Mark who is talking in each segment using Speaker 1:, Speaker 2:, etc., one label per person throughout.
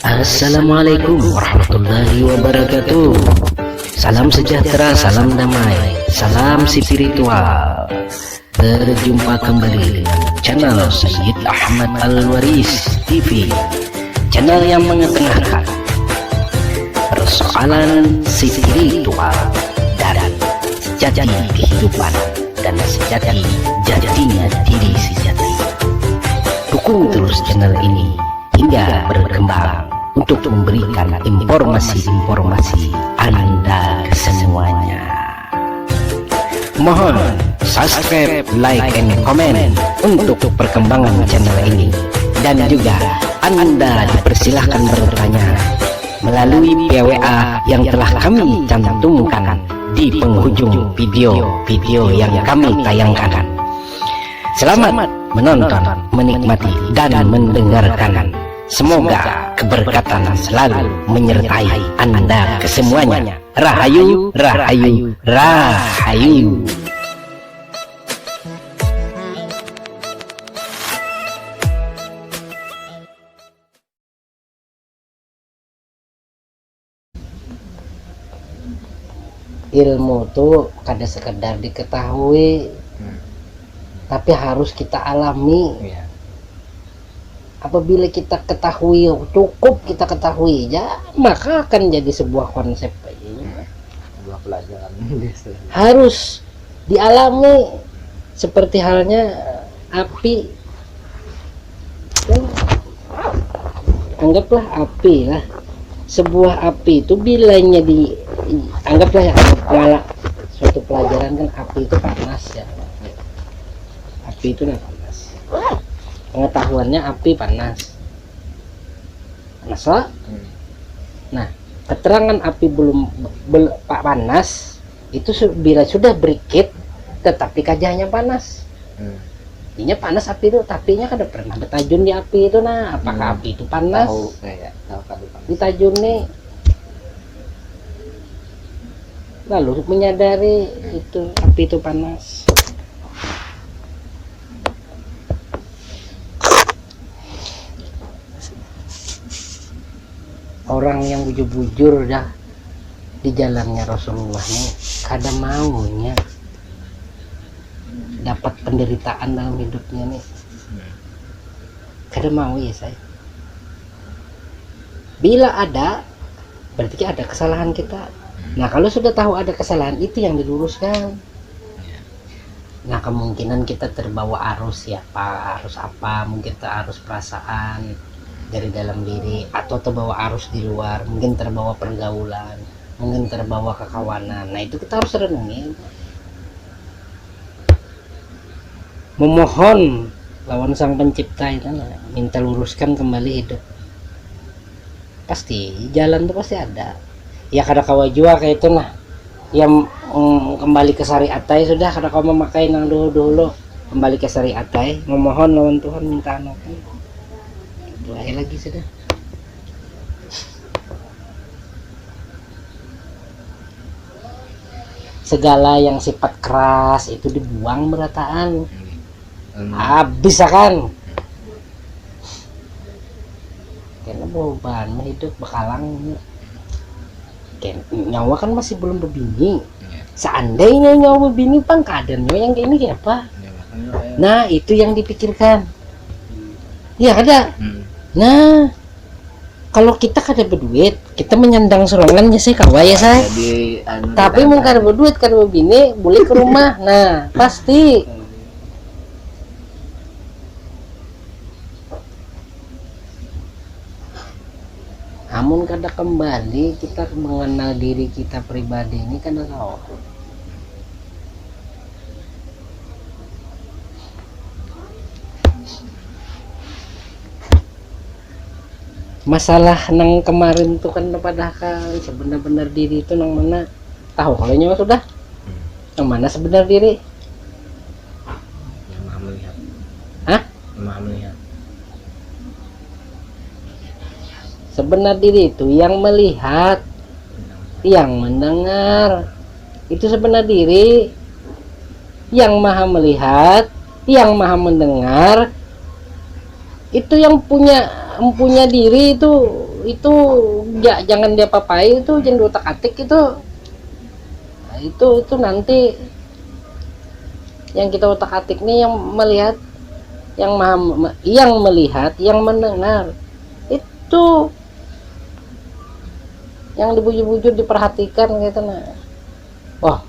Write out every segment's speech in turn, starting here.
Speaker 1: Assalamualaikum warahmatullahi wabarakatuh. Salam sejahtera, salam damai, salam spiritual. Berjumpa kembali dengan channel Sayyid Ahmad Al-Waris TV, channel yang mengetengahkan persoalan spiritual dan sejati kehidupan dan jatinya diri sejati. Dukung terus channel ini hingga berkembang untuk memberikan informasi-informasi Anda semuanya. Mohon subscribe, like, and comment untuk perkembangan channel ini. Dan juga Anda dipersilahkan bertanya melalui PWA yang telah kami cantumkan di penghujung video-video yang kami tayangkan. Selamat menonton, menikmati, dan mendengarkan. Semoga keberkatan selalu menyertai Anda kesemuanya. Rahayu, rahayu, rahayu. Ilmu tuh kada sekedar diketahui, tapi harus kita alami. Apabila kita ketahui, cukup kita ketahui ya, maka akan jadi sebuah konsep,
Speaker 2: sebuah pelajaran.
Speaker 1: Harus dialami. Seperti halnya api, anggaplah api lah, sebuah api itu bilanya anggaplah ya, suatu pelajaran kan, api itu panas ya, api itu panas, pengetahuannya api panas lah. Nah, keterangan api belum panas itu bila sudah berikit tetapi kajahnya panas. Intinya panas api itu, tapinya kan pernah bertajun di api itu. Nah, apakah api itu panas?
Speaker 2: Tahu
Speaker 1: Ditajun nih, lalu menyadari itu api itu panas. Orang yang bujur-bujur dah di jalannya Rasulullah nih, kada maunya dapat penderitaan dalam hidupnya nih, kada mau ya saya. Bila ada, berarti ada kesalahan kita. Nah, kalau sudah tahu ada kesalahan, itu yang diluruskan. Nah, kemungkinan kita terbawa arus arus apa, mungkin arus perasaan dari dalam diri, atau terbawa arus di luar, mungkin terbawa pergaulan, mungkin terbawa kekawanan. Nah, itu kita harus renungin, memohon lawan sang pencipta itu, minta luruskan kembali hidup. Pasti jalan tuh pasti ada ya, kada kawa jua kayak itu nah, yang kembali ke syariat sudah, kada kawa memakai nang dulu kembali ke syariat, memohon lawan Tuhan, minta anokan doa lagi sudah. Segala yang sifat keras itu dibuang berataan, habis kan, karena beban hidup bekalang. Nyawa kan masih belum berbini. Seandainya nyawa berbini, pang kadernya yang kayak ini kayak apa? Nah, itu yang dipikirkan ya, ada. Nah, kalau kita kada berduit, kita menyandang serongan ya saya kawa ya saya. Tapi mau kada berduit, kada berbini, boleh ke rumah. Nah, pasti namun kada kembali kita mengenal diri kita pribadi ini, kada tahu. Masalah nang kemarin tuh kan, padahal sebenar-benar diri itu nang mana, tahu kalau nyawa sudah nang mana sebenar diri.
Speaker 2: Yang Maha melihat.
Speaker 1: Hah?
Speaker 2: Yang Maha melihat.
Speaker 1: Sebenar diri itu yang melihat, yang mendengar. Itu sebenar diri. Yang Maha melihat, yang Maha mendengar, itu yang punya diri itu itu ya jangan dia papai, itu jangan diutak-atik itu. Nah, itu nanti yang kita utak-atik nih yang melihat, yang melihat, yang mendengar itu yang dibujur-bujur diperhatikan gitu. Nah, wah,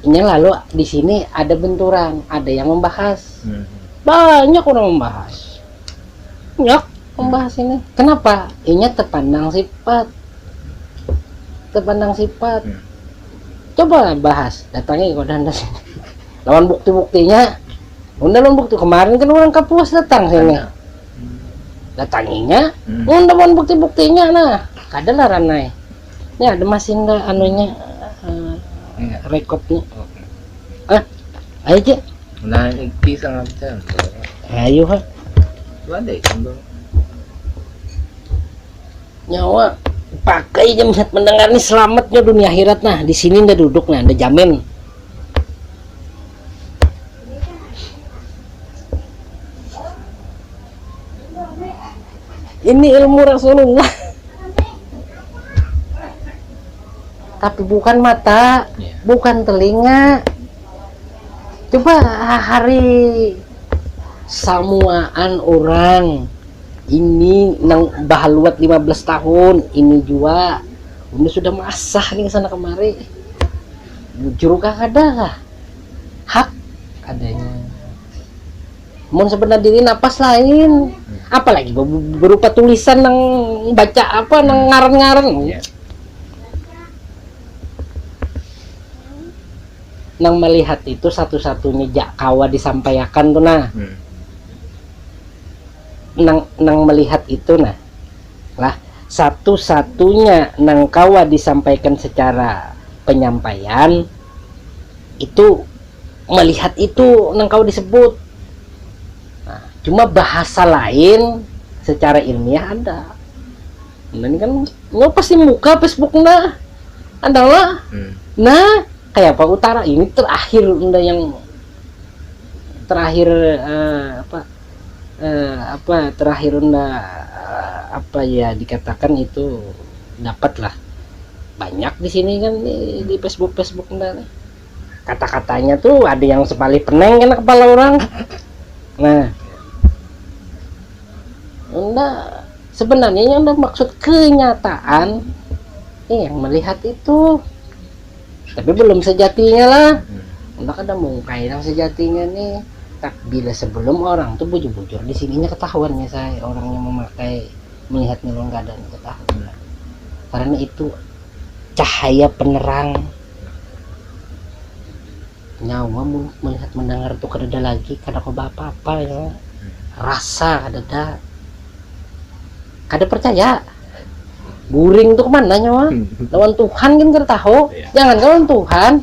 Speaker 1: ini lalu di sini ada benturan, ada yang membahas, banyak orang membahas, banyak membahas ini. Kenapa? Ini terpandang sifat. Coba bahas, datangi kodan sini. Lawan bukti-buktinya. Unda lawan bukti kemarin kan orang Kapuas datang sini. Datanginya, unda lawan bukti-buktinya nah. Kadalah ranai. Ini ada mesin anunya rekodnya. Ayo aja.
Speaker 2: Nah, pisang aja.
Speaker 1: Ayo ha.
Speaker 2: Ada itu.
Speaker 1: Nyawa pakai jam set mendengar nih selamatnya dunia akhirat. Nah di sini ndak duduk, nah ndak jamin. Ini ilmu Rasulullah. Tapi bukan mata, bukan telinga. Coba hari samuaan orang ini nang bahaluat 15 tahun ini juga udah sudah masah nih kesana kemari. Bujur kah ada hak adanya. Mun sebenarnya diri napas lain, apalagi berupa tulisan nang baca apa nang ngaran-ngaran. Nang melihat itu satu-satunya kawa disampaikan tuh nah. Nang melihat itu nah lah satu-satunya nang kawa disampaikan secara penyampaian itu melihat itu nang kawa disebut. Nah, cuma bahasa lain secara ilmiah ada. Nah, ini kan lo pasti muka Facebook nah adalah nah kayak apa utara ini terakhir yang terakhir terakhir apa ya dikatakan itu dapatlah banyak di sini kan di Facebook kata-katanya tuh ada yang sepali peneng kan kepala orang. Nah, sebenarnya yang maksud kenyataan yang melihat itu, tapi belum sejatinya lah. Ada mungkai yang sejatinya nih. Tak bila sebelum orang tuh bujur-bujur di sininya ketahuannya saya orang yang memakai melihat nyelong keadaan ketahuan. Karena itu cahaya penerang nyawa melihat mendengar tuh kada lagi kada kau apa-apa ya. Rasa kada percaya. Guring tuh kemana nyawa? Lawan Tuhan kan kada tahu. Jangan lawan Tuhan.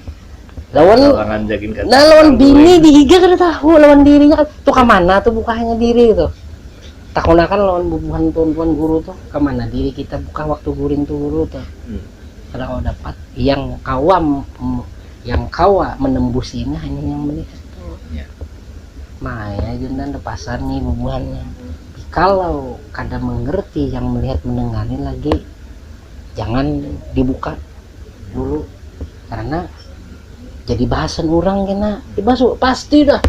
Speaker 1: Lawan bini dihiga kada tahu lawan dirinya tuh kemana tuh bukanya diri itu. Takunakan lawan bubuhan tuan guru tuh kemana diri kita buka waktu guring tuh guru tuh. Kada kau dapat yang kawa menembus ini hanya yang melihat tuh. Makanya jendan di pasar nih bubuhannya. Kalau kada mengerti yang melihat mendengarin lagi jangan dibuka dulu karena jadi bahasan orang kena dibahas pasti dah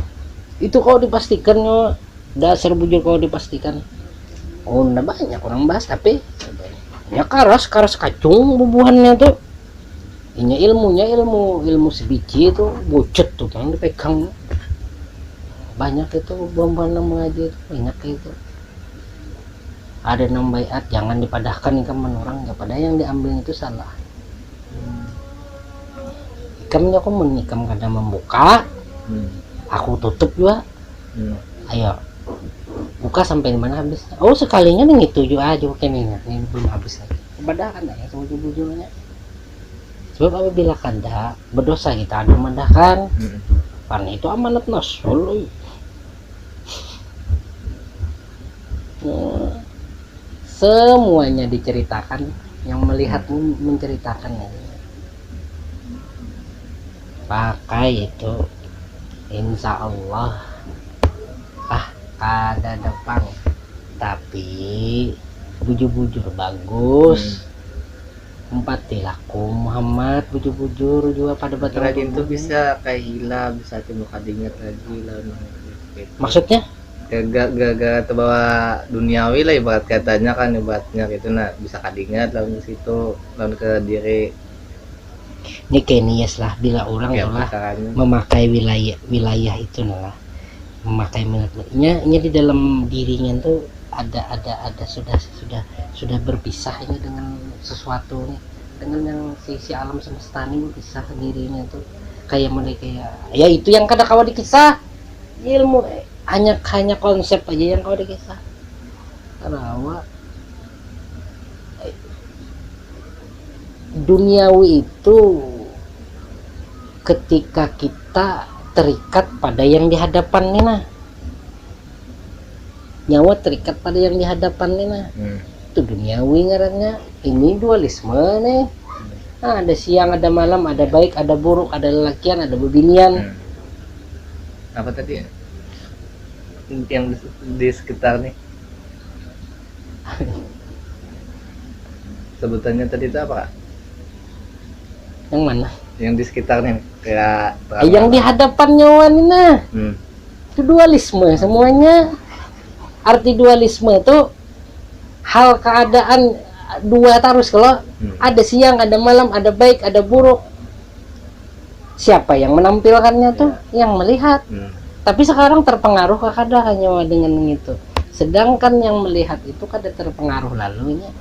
Speaker 1: itu kau dipastikan dasar bujur kau dipastikan. Udah banyak orang bahas tapi ya karas kacung bubuhannya tuh ini ilmu sebiji itu bucet tuh yang dipegang banyak itu bubuhan mengaji itu banyak itu. Ada enam bayat jangan dipadahkan ikaman orang nggak pada yang diambil itu salah. Ikamnya aku menikam karena membuka, aku tutup juga. Ayo buka sampai di mana habis. Oh sekalinya nih itu juga aja kayaknya ini belum habis lagi. Padahal ya sama bujurnya. Sebab apabila kada berdosa kita ada mendahkan, karena itu amanat nasul. Semuanya diceritakan, yang melihat menceritakannya. Pakai itu insya Allah kada depan tapi bujur-bujur bagus. Empatilaku Muhammad bujur-bujur juga pada batang
Speaker 2: Rajin tuh
Speaker 1: tubuh.
Speaker 2: bisa kayak hilang, bisa timbul kadinget lagi lah. Gitu.
Speaker 1: Maksudnya
Speaker 2: Gak terbawa duniawi lah ibarat katanya kan, ibaratnya gitu, nah bisa kadinget lawan ke situ, lawan ke diri
Speaker 1: ini kenias lah bila orang
Speaker 2: ya
Speaker 1: tuh lah
Speaker 2: pasarannya.
Speaker 1: memakai wilayah itu lah, memakai minatnya di dalam dirinya tuh ada sudah berpisah ini dengan sesuatu nih, dengan yang si alam semesta ini berpisah dirinya tuh kayak mereka ya itu yang kadang kawan dikisah ilmu hanya konsep aja yang kawan dikisah karawa duniawi itu ketika kita terikat pada yang di hadapan nih nah, nyawa terikat pada yang di hadapan nih nah, itu duniawi ngarannya. Ini dualisme nih. Nah, ada siang ada malam, ada baik ada buruk, ada lelakian ada bebinian.
Speaker 2: Apa tadi yang di sekitar nih sebutannya tadi itu apa Kak?
Speaker 1: Yang mana?
Speaker 2: Yang di sekitar nih kayak
Speaker 1: Yang di hadapan nyawa nih nah. Itu dualisme semuanya. Arti dualisme itu hal keadaan dua terus kalau ada siang ada malam, ada baik ada buruk. Siapa yang menampilkannya tuh? Yang melihat. Tapi sekarang terpengaruh kadang nyawa dengan itu. Sedangkan yang melihat itu kada terpengaruh lalunya.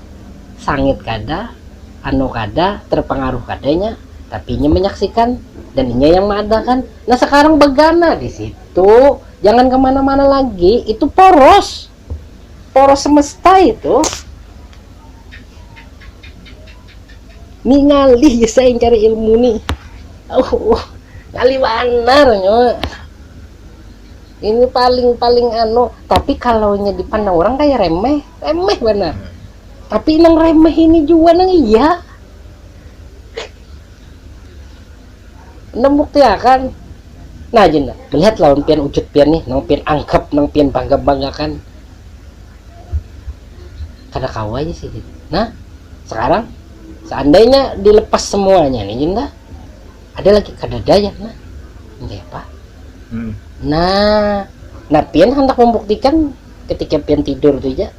Speaker 1: Sangit kada, anu kada, terpengaruh kadanya, tapi nya menyaksikan dan inya yang mengadakan. Nah sekarang begana di situ, jangan kemana-mana lagi, itu poros semesta itu. Nih ngalih saya yang cari ilmu nih. Ngalih benar nyoba. Ini paling anu, tapi kalau nya dipandang orang kayak remeh benar. Tapi nang remeh ini juga nang iya. Nang bukti akan. Nah jenda, melihat lawan pian ujut pian nih, nang pian angkep, nang pian banggakan. Kada kawa aja sih. Nah, sekarang seandainya dilepas semuanya nih jenda, ada lagi kada daya nah. Ini apa? Nah pian hendak membuktikan ketika pian tidur tuh ya.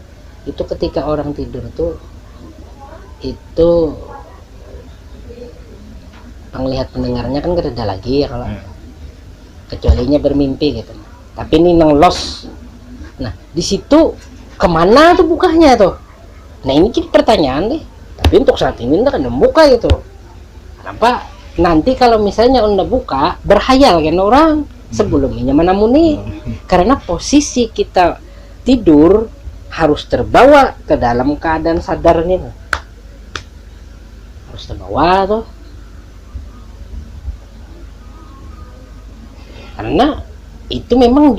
Speaker 1: Itu ketika orang tidur tuh itu penglihat pendengarnya kan gak ada lagi ya kalau kecualinya bermimpi gitu. Tapi ini nang los. Nah di situ kemana tuh bukanya tuh? Nah ini jadi pertanyaan deh. Tapi untuk saat ini nggak ada buka itu. Kenapa? Nanti kalau misalnya anda buka berhayal kan orang sebelumnya mana muni. Karena posisi kita tidur harus terbawa ke dalam keadaan sadar nih, harus terbawa tuh, karena itu memang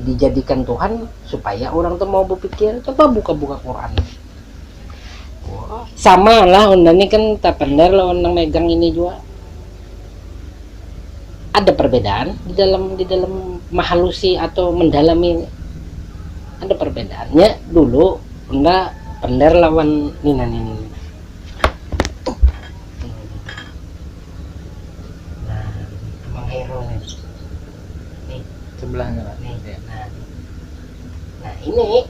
Speaker 1: dijadikan Tuhan supaya orang tuh mau berpikir. Coba buka Quran, sama lah undang ini kan tak benar lah undang megang ini juga ada perbedaan di dalam mahalusi atau mendalami ini. Ada perbedaannya dulu unda pendar lawan nina. Nah, Bang Hero nih
Speaker 2: sebelahnya Pak.
Speaker 1: Nih. Nah ini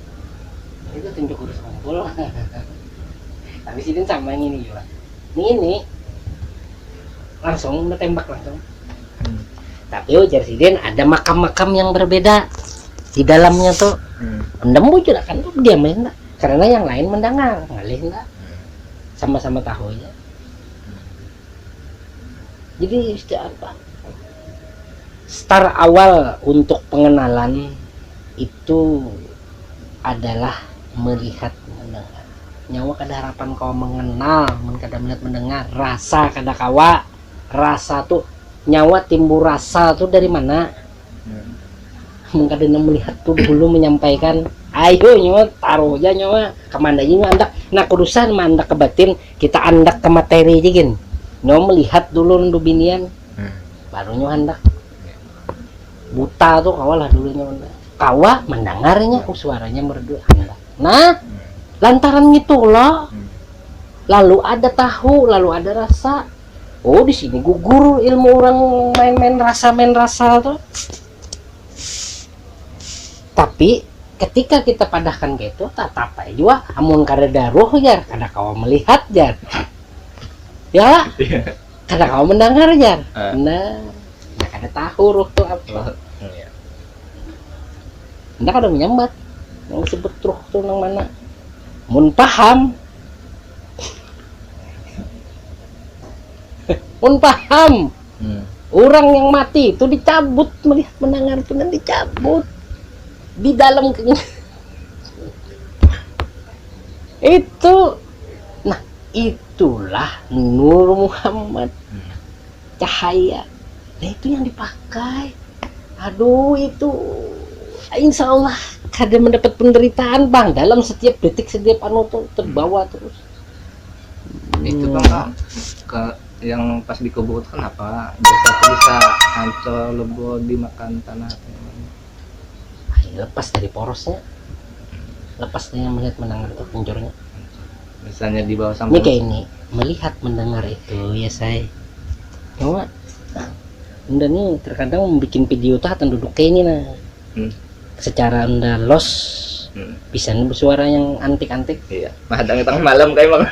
Speaker 1: itu tunjuk urus kumpul. Tapi sini sama yang ini juga. Ini langsung udah tembak langsung. Tapi ujar sidin ada makam-makam yang berbeda di dalamnya tuh. Endam bujur kan tuh diam aja enggak, karena yang lain mendengar ngalih enggak, sama-sama tahu ya. Jadi apa? Start awal untuk pengenalan itu adalah melihat mendengar. Nyawa kada harapan kau mengenal, kada melihat mendengar, rasa kada kawa. Rasa tuh nyawa timbul rasa tuh dari mana? Mengkadang melihat tuh dulu menyampaikan ayo nyawa taruh aja nyawa kemana aja nyawa andak nak urusan mandak ke batin kita andak ke materi aja gin nyawa melihat dulu ndu binian baru nyawa andak buta tuh kawalah dulu nyawa kawa mendengarnya suaranya merdu andak Nah, lantaran gitulah,
Speaker 2: Hmm.
Speaker 1: lalu ada tahu, lalu ada rasa. Oh, di sini gugur ilmu orang main rasa tuh. Tapi ketika kita padahkan gitu, tatap aja juga amun kada daruh jar, kada kau melihat jar. Ya,
Speaker 2: Iya.
Speaker 1: kada kau mendengar jar.
Speaker 2: Ah.
Speaker 1: Nah, kada tahu ruh tuh apa.
Speaker 2: Iya.
Speaker 1: Ndak kada menyambat. Yang disebut ruh tuh nang mana? Mun paham. Mun paham. Orang yang mati itu dicabut, melihat mendengar itu dan dicabut di dalam itu. Nah, itulah Nur Muhammad, cahaya. Nah, itu yang dipakai. Aduh, itu insya Allah kada mendapat penderitaan bang dalam setiap detik, setiap anu tuh terbawa terus.
Speaker 2: Itu bang ke yang pas dikubur kenapa biasa tuh bisa ancol lebo dimakan tanah?
Speaker 1: Lepas dari porosnya, lepas dari melihat mendengar itu penjurnya.
Speaker 2: Misalnya di bawah
Speaker 1: Ini
Speaker 2: sampai
Speaker 1: kayak ini, melihat mendengar itu ya saya. Cuma, anda nih terkadang membuat video tuh atau duduk kayak ini nah. Secara anda los bisa bersuara yang antik-antik.
Speaker 2: Iya, madang tengah malam kayak bang.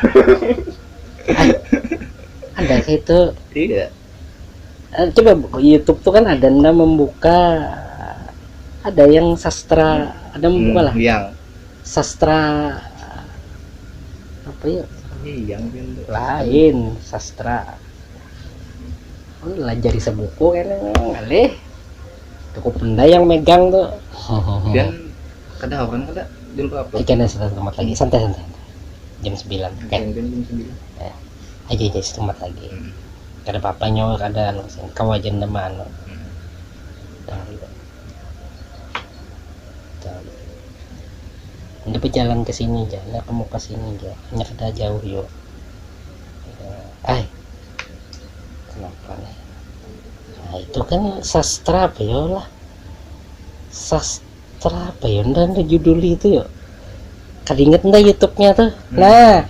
Speaker 1: Ada kayak itu.
Speaker 2: Iya.
Speaker 1: Coba YouTube tuh kan ada anda membuka, ada yang sastra, ada membuka lah.
Speaker 2: Yang
Speaker 1: Sastra apa ya?
Speaker 2: yang
Speaker 1: Lain sastra. Oh, lajari sebuku kan ngalih. Cukup benda yang megang tuh.
Speaker 2: dan kada orang kada jam berapa?
Speaker 1: Ikan satu tempat lagi, santai. Jam 9. Oke.
Speaker 2: Jam 9.
Speaker 1: Aja tempat lagi. Kada apa-apa nyawa kada anu sini. Kau aja nama anu. Anda berjalan ke sini aja, nah kamu ke sini aja. Hanya kada jauh yuk. Kenapa nih? Nah, itu kan sastra apa ya lah? Sastra apa ya? Anda judul itu yuk. Kada inget nda YouTube-nya tuh. Nah,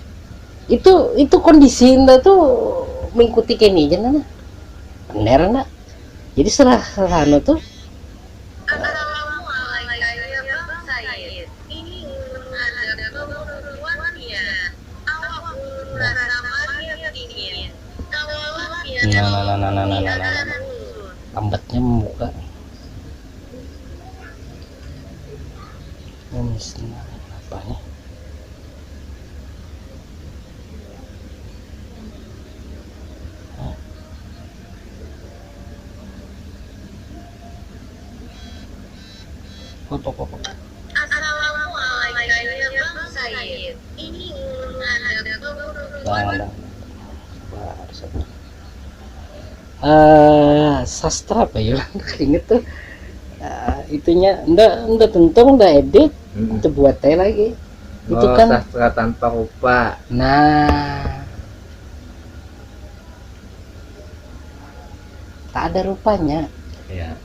Speaker 1: itu kondisi anda tuh mengikuti kini aja nah. Bener enggak? Jadi setelah anu tuh nah. Lambatnya membuka. Apa nih? Apa? Sastra apa ya? Inget tuh. Itunya ndak tentu ndak edit, itu buat teh lagi. Itu kan
Speaker 2: sastra tanpa rupa.
Speaker 1: Nah, tak ada rupanya,
Speaker 2: Ya.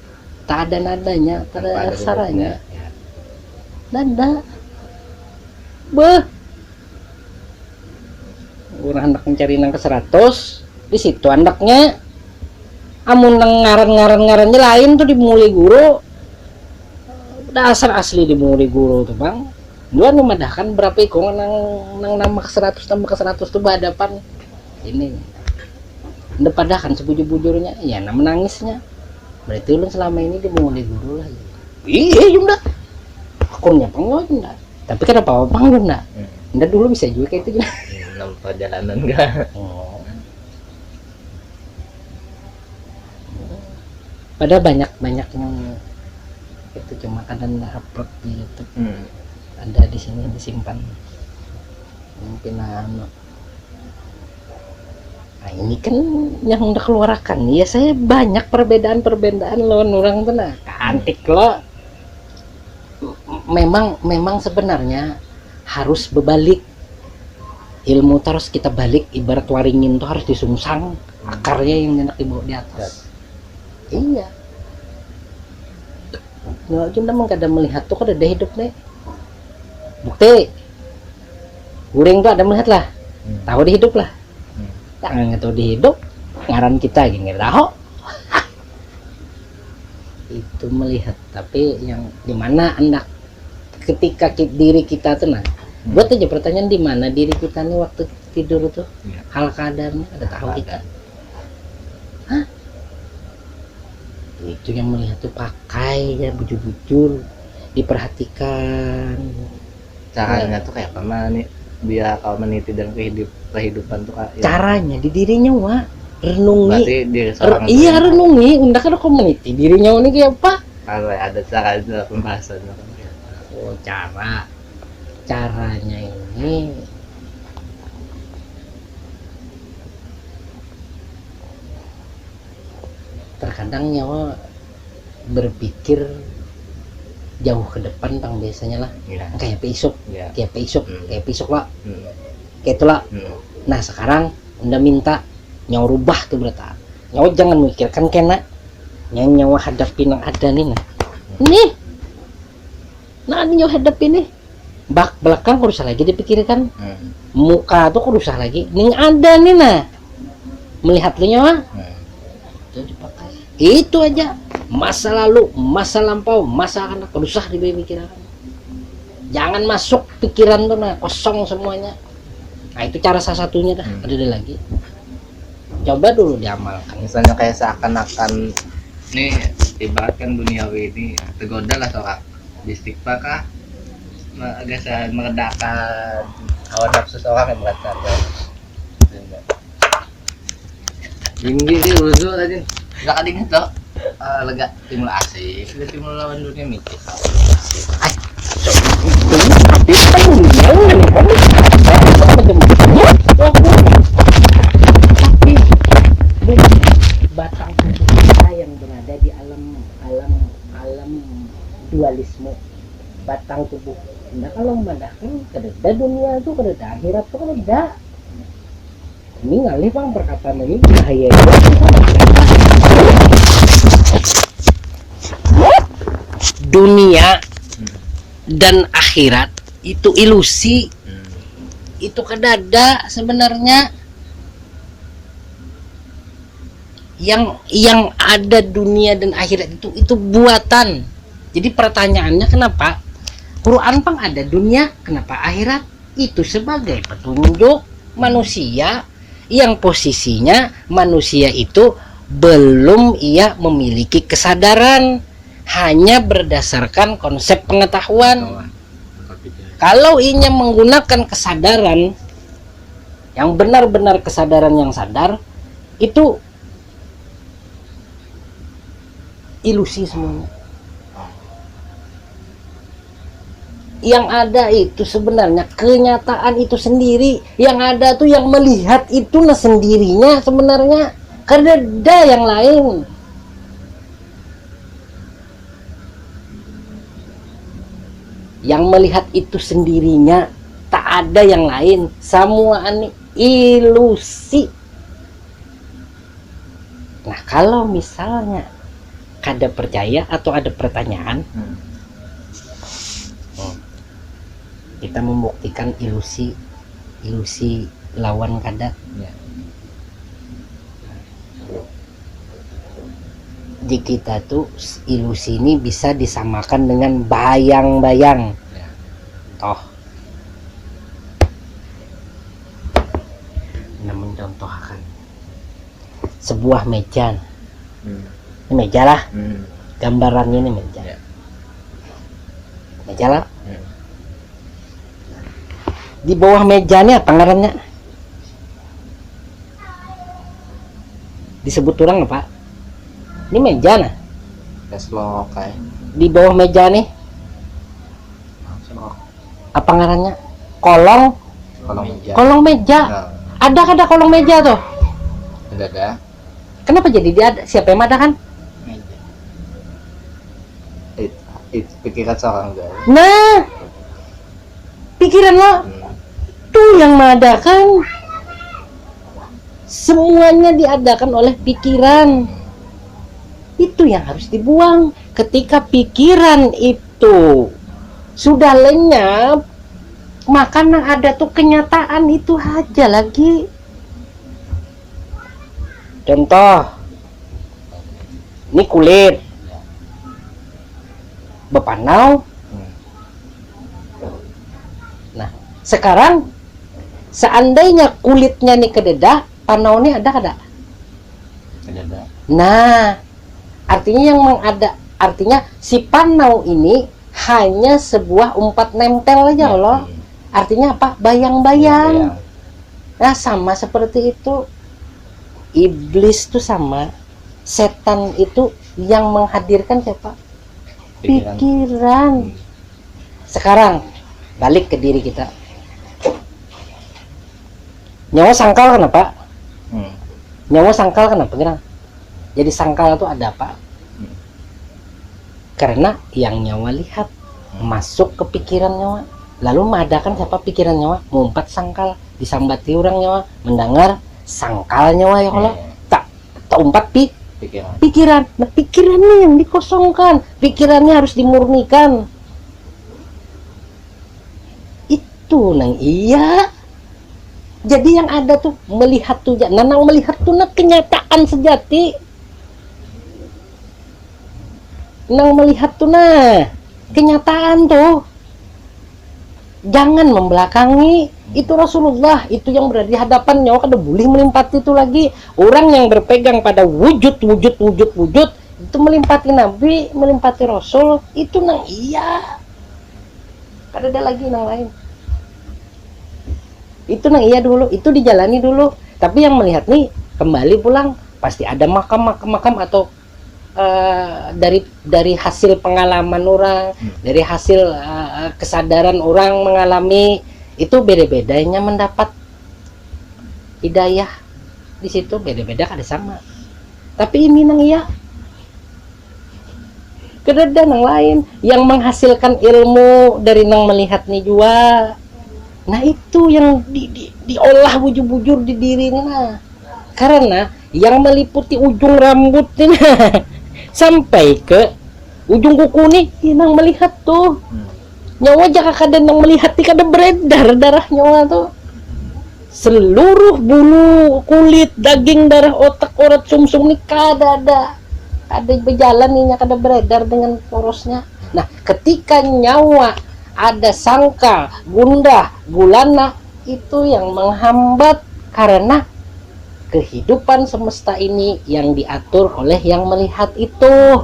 Speaker 1: tak ada nadanya, tak ada aksaranya.
Speaker 2: Ya.
Speaker 1: Nada. Beh. Orang hendak mencari nang ke 100, di situ andaknya. Amun nang ngaran-ngarannya lain tuh dimulai guru. Dasar asli dimulai guru tuh bang. Dua memadahkan berapa ikon nang nama ke 100 tuh berhadapan ini. Udah padahkan sebujur-bujurnya, ya nah menangisnya. Berarti ulun selama ini dimulai guru lah. Iya Yunda. Akunnya panggung Yunda. Tapi kenapa panggung Yunda? Yunda dulu bisa juga kayak itu juga.
Speaker 2: Nampak jalanan enggak?
Speaker 1: Padahal banyak yang itu cuma kadang upload di YouTube. Ada di sini disimpan. Mungkin nah ini kan yang udah keluarkan. Ya saya banyak perbedaan lawan orang tuh nah. Antik loh. Memang sebenarnya harus berbalik. Ilmu harus kita balik, ibarat waringin tuh harus disungsang akarnya yang enak dibawa di atas. Iya. Nggak cuma emang kada melihat tuh kada ada hidup nih. bukti Uring tuh ada melihat lah, tahu di hidup lah. Jangan nggak tahu di hidup, ngaran kita gini nggak tahu. Itu melihat, tapi yang di mana anda ketika diri kita tuh nah, buat aja pertanyaan di mana diri kita nih waktu tidur tuh, hal kadarnya ada tahu kita. Hah? Itu yang melihat tuh pakai ya bujur-bujur, diperhatikan.
Speaker 2: Caranya tuh kayak apa nih? Biar kalau meniti dalam kehidupan tuh kayak
Speaker 1: caranya di dirinya wa renungi.
Speaker 2: berarti diri seorang
Speaker 1: Iya renungi, undak ada community dirinya ini kayak apa?
Speaker 2: kalau ada cara pembahasan.
Speaker 1: Oh caranya ini terkadang nyawa berpikir jauh ke depan bang biasanya lah
Speaker 2: Ya.
Speaker 1: kayak besok
Speaker 2: Ya.
Speaker 1: kayak besok lah
Speaker 2: Hmm.
Speaker 1: kayak itulah.
Speaker 2: Hmm.
Speaker 1: Nah sekarang unda minta nyawa rubah tuh berarti nyawa jangan mikirkan kena nyawa hadapin yang ada nih nah nyawa hadapin nih belakang kurusah lagi dipikirkan, muka tuh kurusah lagi nih ada nih nah melihat lu nyawa itu dipakai itu aja. Masa lalu, masa lampau, masa akan usah dipikirkan. Jangan masuk pikiran tuh nah kosong semuanya. Nah itu cara salah satunya dah. Ada lagi. Coba dulu diamalkan.
Speaker 2: Misalnya kayak seakan-akan nih ibaratkan duniawi ini tergoda lah seorang istighfar kah agak meredakan hawa nafsu seorang yang merasakan. Tinggi sih udah tadi. Enggak kadang tuh lega timul asik, timul lawan dunia mikir.
Speaker 1: Tapi kan batang kita yang berada di alam dualisme batang tubuh. Nah kalau memandangkan kededa dunia itu kededa akhirat itu kededa. Ini ngalih bang perkataan ini bahaya itu. Dunia dan akhirat itu ilusi, itu kedada sebenarnya. Yang ada dunia dan akhirat itu buatan. Jadi pertanyaannya kenapa Quran pang ada dunia, kenapa akhirat? Itu sebagai petunjuk manusia yang posisinya manusia itu belum ia memiliki kesadaran, hanya berdasarkan konsep pengetahuan. Kalau ia menggunakan kesadaran yang benar-benar kesadaran yang sadar, itu ilusi semuanya. Yang ada itu sebenarnya kenyataan itu sendiri. Yang ada tuh yang melihat itu nah sendirinya sebenarnya, karena ada yang lain. Yang melihat itu sendirinya, tak ada yang lain. Semua ini ilusi. Nah kalau misalnya kada percaya atau ada pertanyaan, kita membuktikan ilusi lawan kada. Di kita tuh ilusi ini bisa disamakan dengan bayang-bayang. Toh namun contohkan sebuah meja. Ini meja lah, gambarannya ini meja. Meja lah. Di bawah mejanya apa ngarannya? Disebut orang apa? Ini meja nah.
Speaker 2: Deslok kayak.
Speaker 1: Di bawah meja nih apa ngarannya? Kolong
Speaker 2: meja.
Speaker 1: Kolong meja. Ada kada kolong meja tuh?
Speaker 2: Ada.
Speaker 1: Kenapa jadi dia ada? Siapa yang ada kan?
Speaker 2: Meja. Itu pikiran seorang guys.
Speaker 1: Nah, pikiran lo tuh yang mengadakan. Semuanya diadakan oleh pikiran. Itu yang harus dibuang. Ketika pikiran itu sudah lenyap, Maka yang ada tuh kenyataan itu aja lagi. Contoh, ini kulit bepanau. Nah, sekarang seandainya kulitnya nih kededa, panau nih ada kada?
Speaker 2: Ada.
Speaker 1: Nah, artinya artinya si panau ini hanya sebuah umpat nempel aja loh. Artinya apa? Bayang-bayang. Nah, sama seperti itu. Iblis tuh sama. Setan itu yang menghadirkan siapa? Pikiran. Sekarang balik ke diri kita. Nyawa sangkal kenapa? Nyawa sangkal kenapa? Jadi sangkal itu ada apa? Karena yang nyawa lihat masuk ke pikiran nyawa. Lalu mengadakan siapa pikiran nyawa? Mengumpat sangkal, disambati orang nyawa, mendengar sangkal nyawa ya Allah. Tak umpat pikiran. Nah, pikirannya yang dikosongkan, pikirannya harus dimurnikan. Itu nang iya. Jadi yang ada tuh melihat tuh, nanang melihat tuh nah kenyataan sejati. Nang melihat tuh nah kenyataan tuh. Jangan membelakangi. Itu Rasulullah, itu yang berada di hadapan nyawa kada boleh melimpati itu lagi. Orang yang berpegang pada wujud itu melimpati Nabi, melimpati Rasul, itu nang iya. Kada ada lagi nang lain. Itu nang iya dulu, itu dijalani dulu. Tapi yang melihat nih kembali pulang pasti ada makam atau dari hasil pengalaman orang, dari hasil kesadaran orang mengalami, itu beda-bedanya mendapat hidayah di situ, beda-beda kada sama. Tapi ini nang iya, kada ada nang lain yang menghasilkan ilmu dari nang melihat nih jua. Nah itu yang diolah bujur-bujur di dirinya. Karena yang meliputi ujung rambut ini sampai ke ujung kuku nih nang melihat tuh. Nyawa jaka kada nang melihat nih kada beredar darah nyawa tuh. Seluruh bulu, kulit, daging, darah, otak, urat, sumsum nih kada ada berjalan nih kada beredar dengan porosnya. Nah ketika nyawa ada sangkal, gundah, gulana, itu yang menghambat karena kehidupan semesta ini yang diatur oleh yang melihat itu.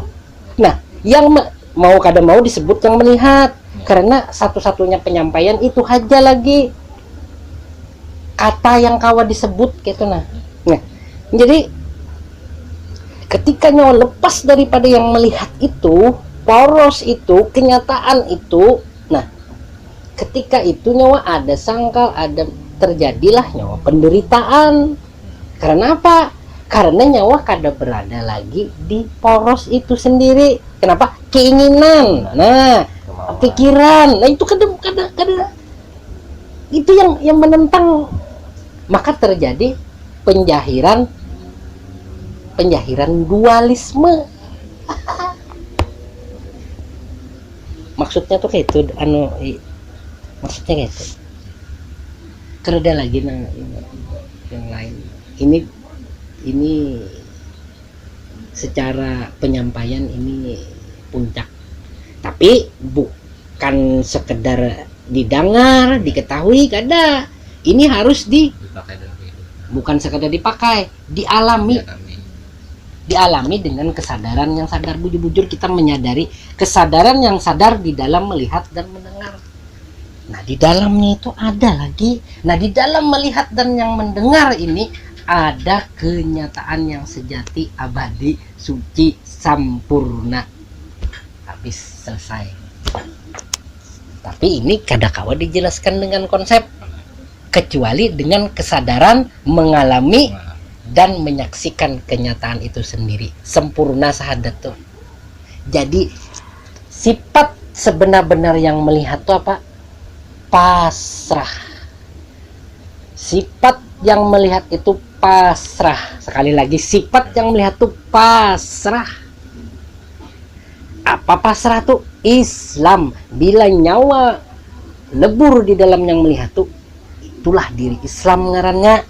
Speaker 1: Nah, yang mau kada mau disebut yang melihat karena satu-satunya penyampaian itu aja lagi kata yang kawa disebut gitu nah. Nah, jadi ketika nyawa lepas daripada yang melihat itu, poros itu, kenyataan itu, nah ketika itu nyawa ada sangkal, ada terjadilah nyawa penderitaan. Karena apa? Karena nyawa kada berada lagi di poros itu sendiri. Kenapa? Keinginan, nah pikiran, nah itu kada itu yang menentang. Maka terjadi penjahiran dualisme. Maksudnya tuh kayak itu, maksudnya kayak itu. Kereda lagi yang lain. Ini secara penyampaian ini puncak. Tapi bukan sekedar didengar, diketahui, kada. Ini harus bukan sekedar dipakai, dialami. Dialami dengan kesadaran yang sadar, bujur-bujur kita menyadari kesadaran yang sadar di dalam melihat dan mendengar. Nah di dalamnya itu ada lagi. Nah di dalam melihat dan yang mendengar ini ada kenyataan yang sejati, abadi, suci, sampurna. Habis selesai. Tapi ini kadakawa dijelaskan dengan konsep, kecuali dengan kesadaran mengalami dan menyaksikan kenyataan itu sendiri. Sempurna sahadat tuh. Jadi sifat sebenar-benar yang melihat tuh apa? Pasrah. Sifat yang melihat itu pasrah. Sekali lagi, sifat yang melihat itu pasrah. Apa pasrah tuh? Islam. Bila nyawa lebur di dalam yang melihat tuh, itulah diri Islam ngarannya.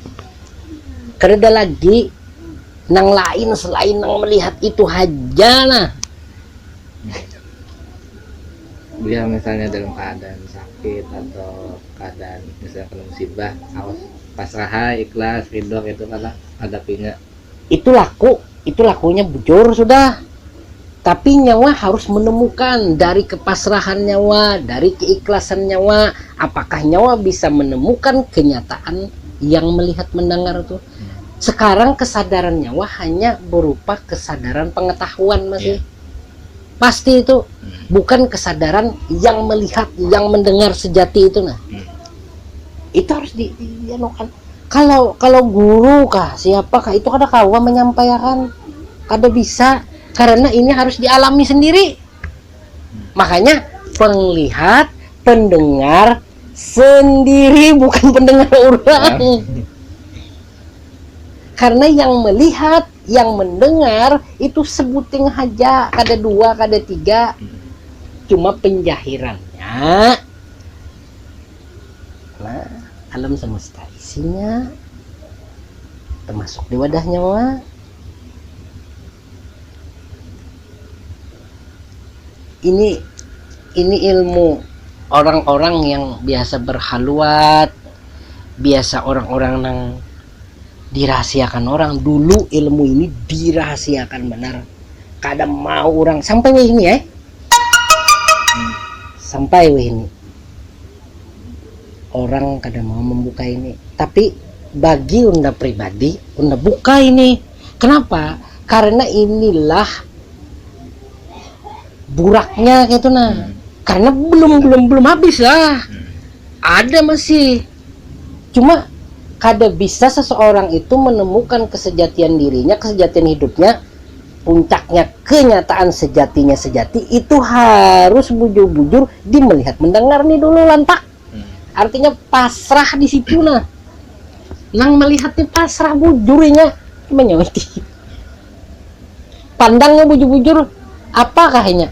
Speaker 1: Kereda lagi nang lain selain nang melihat itu aja nah.
Speaker 2: Dia misalnya dalam keadaan sakit atau keadaan misalnya kena musibah, harus pasrah, ikhlas, ridho itu karena hadapinya.
Speaker 1: Itu lakunya bujur sudah. Tapi nyawa harus menemukan dari kepasrahan nyawa, dari keikhlasan nyawa, apakah nyawa bisa menemukan kenyataan yang melihat mendengar tuh. Sekarang kesadaran nyawa hanya berupa kesadaran pengetahuan masih. Pasti itu bukan kesadaran yang melihat, yang mendengar sejati itu nah. Itu harus dianukan. Kalau guru kah, siapakah itu kada kawa menyampaikan, kada bisa, karena ini harus dialami sendiri. Makanya penglihat, pendengar sendiri, bukan pendengar orang. Karena yang melihat, yang mendengar itu sebuting aja, kada dua, kada tiga, cuma penjahirannya. Nah, alam semesta isinya termasuk di wadah nyawa. Ini ilmu orang-orang yang biasa berhaluat, biasa orang-orang yang dirahasiakan orang. Dulu ilmu ini dirahasiakan benar, kadang mau orang sampai ini ya, sampai ini orang kadang mau membuka ini. Tapi bagi unda pribadi, unda buka ini. Kenapa? Karena inilah buraknya gitu nah. Karena belum habis lah, ada masih. Cuma kada bisa seseorang itu menemukan kesejatian dirinya, kesejatian hidupnya, puncaknya kenyataan sejatinya sejati itu harus bujur-bujur di melihat mendengar nih dulu lantak. Artinya pasrah di situ nah. Nang melihatnya pasrah bujurnya menyoti. Pandangnya bujur-bujur apa kahnya?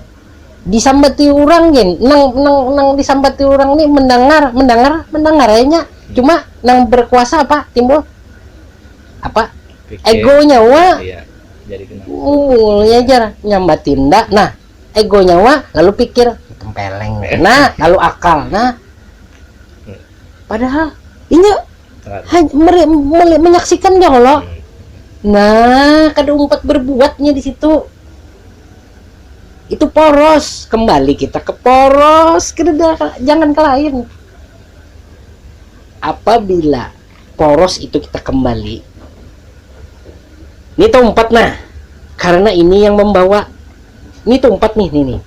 Speaker 1: Disambati orang gen, nang disambati orang nih mendengar aja. Cuma nang berkuasa apa timbul apa egonya wa
Speaker 2: jadi
Speaker 1: mulai aja nyambatin dah. Nah egonya wa lalu pikir tempeleng, nah lalu akal, nah padahal ini menyaksikan dia loh. Nah kada umpat berbuatnya di situ. Itu poros, kembali kita ke poros, jangan ke lain. Apabila poros itu kita kembali, ini tempat nah, karena ini yang membawa, ini tempat nih.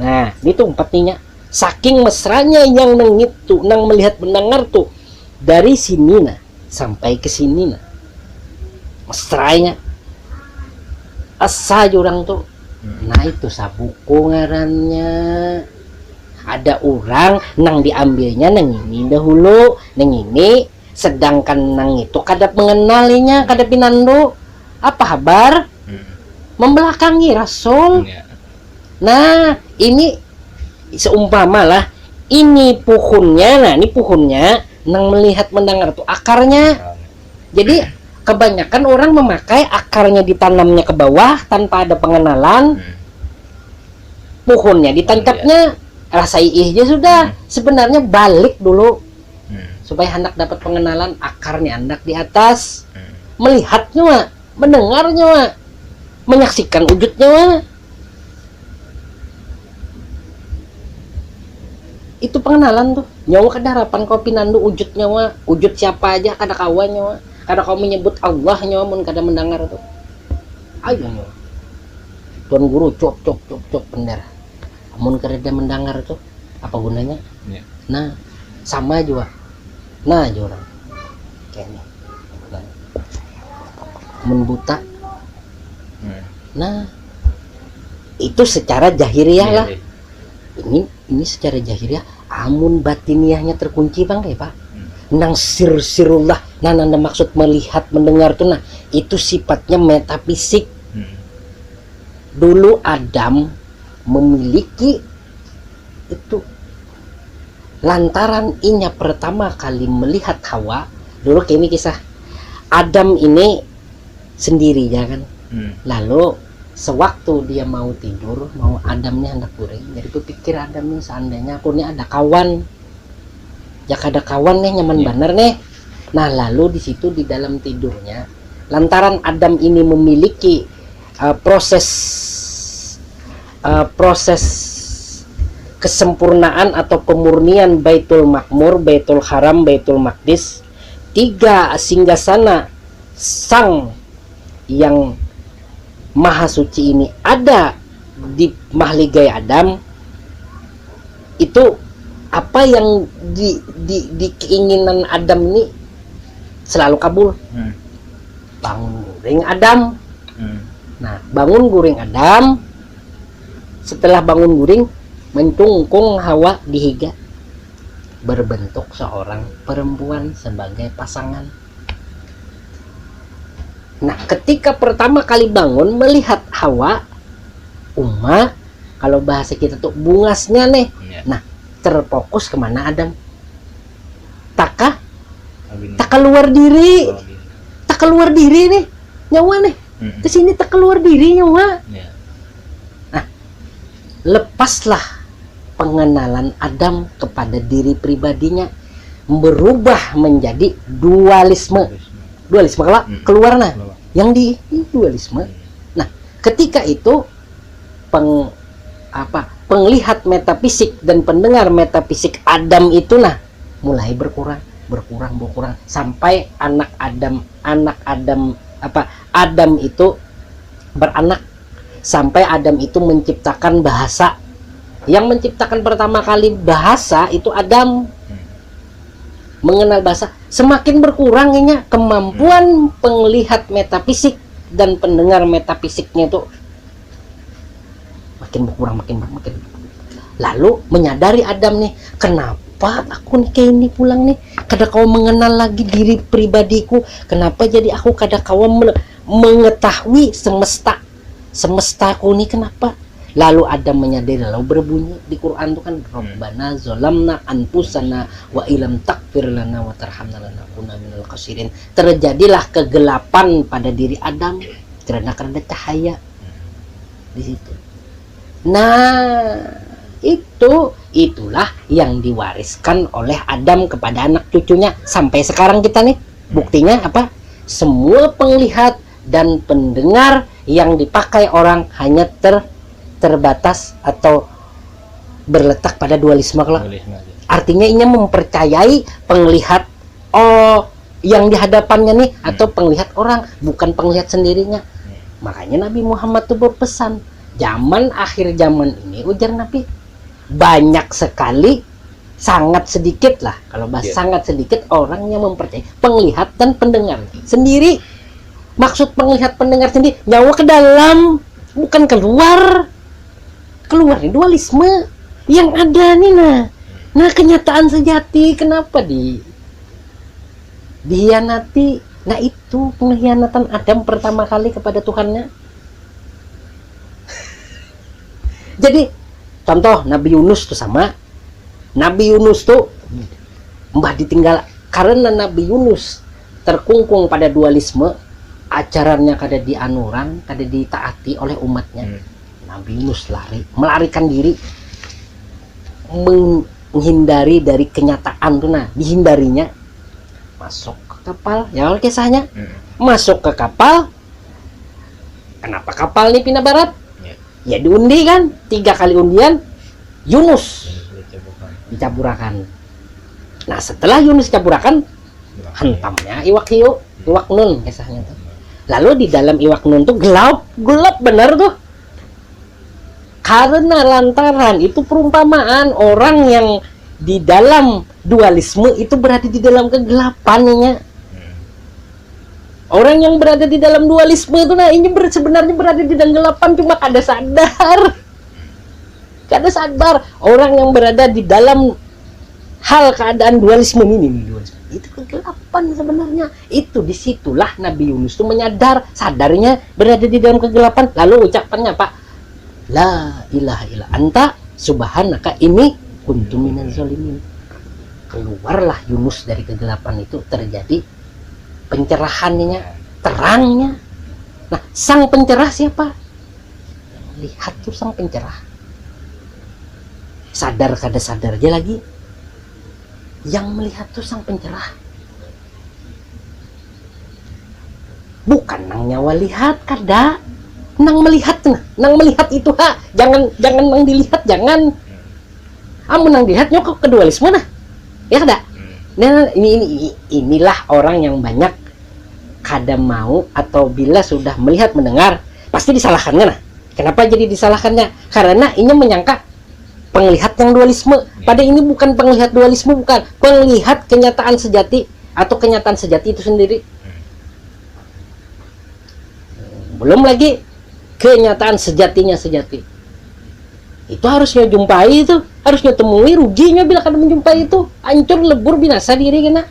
Speaker 1: Nah, ini tempat nih. Saking mesranya yang nang itu, nang melihat mendengar tuh dari sini nah sampai ke sini nah, mesranya asa orang tuh. Nah itu sabuku ngarannya. Ada orang nang diambilnya nang ini dahulu, nang ini, sedangkan nang itu kada mengenalinya, kada pinando apa kabar, membelakangi Rasul. Nah ini seumpama lah, ini pohonnya, nah ini pohonnya nang melihat mendengar tuh akarnya. Jadi kebanyakan orang memakai akarnya ditanamnya ke bawah tanpa ada pengenalan, pohonnya ditangkapnya rasa aja sudah. Sebenarnya balik dulu supaya hendak dapat pengenalan, akarnya hendak di atas, melihatnya, mendengarnya, menyaksikan wujudnya. Itu pengenalan tuh. Nyawa kada harapan kau pinandu wujud nyawa, wujud siapa aja kada kawan nyawa. Kada kau menyebut Allah nyawa mun kada mendengar tuh. Ayo nyawa. Tuan guru cop bener. Mun kada mendengar tuh apa gunanya? Nah, sama juga. Nah, aja orang. Kayaknya. Nah. Mun buta. Nah, itu secara jahiriyah lah. Ini secara jahiriyah, amun batiniahnya terkunci bang kayak pak. Nang sirullah, nah maksud melihat mendengar tuh, nah itu sifatnya metafisik. Dulu Adam memiliki itu lantaran inya pertama kali melihat Hawa. Dulu kini kisah Adam ini sendiri ya kan. Lalu sewaktu dia mau tidur, mau Adamnya hendak guring, jadi berpikir Adam nih, seandainya aku nih ada kawan, ya ada kawan nih nyaman bener nih. Nah lalu di situ di dalam tidurnya, lantaran Adam ini memiliki proses kesempurnaan atau pemurnian Baitul Makmur, Baitul Haram, Baitul Maqdis, 3 singgasana sang yang maha suci ini ada di mahligai Adam. Itu apa yang di keinginan Adam ini selalu kabul. Bangun guring Adam. Nah bangun guring Adam, setelah bangun guring mencungkung Hawa di higa, berbentuk seorang perempuan sebagai pasangan. Nah ketika pertama kali bangun melihat Hawa, kalau bahasa kita tuh bungasnya nih. Nah terfokus kemana Adam? Tak keluar diri, tak keluar diri nih nyawa nih. Kesini tak keluar diri nyawa. Nah lepaslah pengenalan Adam kepada diri pribadinya, berubah menjadi dualisme kalau keluar yang di dualisme. Nah ketika itu penglihat metafisik dan pendengar metafisik Adam itu mulai berkurang sampai Adam itu beranak, sampai Adam itu menciptakan bahasa. Yang menciptakan pertama kali bahasa itu Adam. Mengenal bahasa, semakin berkurangnya kemampuan penglihat metafisik dan pendengar metafisiknya itu makin berkurang. Lalu menyadari Adam nih, kenapa aku nih kayak ini pulang nih, kada kau mengenal lagi diri pribadiku, kenapa jadi aku kada kau mengetahui semestaku nih, kenapa? Lalu Adam menyadari, lalu berbunyi di Quran itu kan, Rabbana zolamna anfusana wa ilam takfir lana wa tarhamna lanakunanna minal khasirin. Terjadilah kegelapan pada diri Adam karena ada cahaya di situ. Nah itulah yang diwariskan oleh Adam kepada anak cucunya sampai sekarang kita nih. Buktinya apa? Semua penglihat dan pendengar yang dipakai orang hanya terbatas atau berletak pada dualisme. Artinya ini mempercayai penglihat yang di hadapannya nih, atau penglihat orang, bukan penglihat sendirinya. Makanya Nabi Muhammad tuh berpesan, zaman akhir zaman ini, ujar Nabi, banyak sekali, sangat sedikit lah, kalau bahasa sangat sedikit orang yang mempercayai penglihat dan pendengar sendiri. Maksud penglihat pendengar sendiri, nyawa ke dalam, bukan keluar nih, dualisme yang ada nih. Nah kenyataan sejati kenapa dihianati? Nah itu pengkhianatan Adam pertama kali kepada Tuhannya. Jadi contoh Nabi Yunus tuh sama. Nabi Yunus tuh mbah ditinggal karena Nabi Yunus terkungkung pada dualisme, ajarannya kada dianuran, kada ditaati oleh umatnya. Nabi Yunus melarikan diri, menghindari dari kenyataan tuh. Nah dihindarinya, masuk ke kapal, ya kisahnya. Masuk ke kapal. Kenapa kapal nih pindah barat? Ya diundi kan, 3 kali undian Yunus dicaburakan. Nah setelah Yunus dicaburakan, hentamnya iwak hiu, iwak nun kisahnya tuh. Lalu di dalam iwak nun tuh gelap bener tuh, karena lantaran itu perumpamaan orang yang di dalam dualisme itu berada di dalam kegelapannya. Orang yang berada di dalam dualisme itu ini sebenarnya berada di dalam kegelapan, cuma kada sadar. Orang yang berada di dalam hal keadaan dualisme ini itu kegelapan sebenarnya. Itu disitulah Nabi Yunus itu menyadar, sadarnya berada di dalam kegelapan. Lalu ucapannya Pak, La ilaha illa anta subhanaka inni kuntu minaz zalimin. keluarlah Yunus dari kegelapan itu, terjadi pencerahannya, terangnya. Nah, sang pencerah siapa? Lihat tuh sang pencerah. Sadar kada sadar aja lagi, yang melihat tuh sang pencerah. Bukan nang nyawa lihat kada, nang melihat itu ha. Jangan nang dilihat, jangan. Amun nang dilihat nyok ke dualisme nah. Ya kada? Nah, inilah orang yang banyak kada mau, atau bila sudah melihat mendengar pasti disalahkannya nah. Kenapa jadi disalahkannya? Karena ini menyangka penglihat yang dualisme. Pada ini bukan penglihat dualisme, bukan. Penglihat kenyataan sejati atau kenyataan sejati itu sendiri. Belum lagi kenyataan sejatinya sejati. Itu harusnya jumpai, itu harusnya temui. Ruginya bila kada menjumpai itu, hancur lebur binasa diri kena.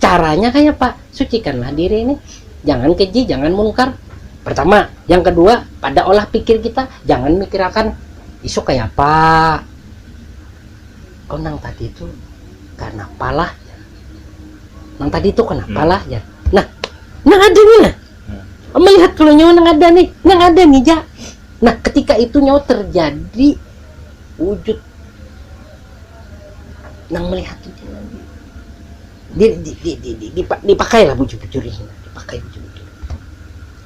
Speaker 1: Caranya kayak Pak, sucikanlah diri ini. Jangan keji, jangan munkar. Pertama, yang kedua, pada olah pikir kita jangan mikirkan isu kayak apa. Oh, nang tadi itu karena apalah. Nang tadi itu kenapa lah ya. Nah, nang ada nih nah. Melihat kalau nyawa nang ada nih ja. Nah, ketika itu nyawa terjadi wujud nang melihat itu dipakailah bujur-bujur ini, dipakai bujur-bujur.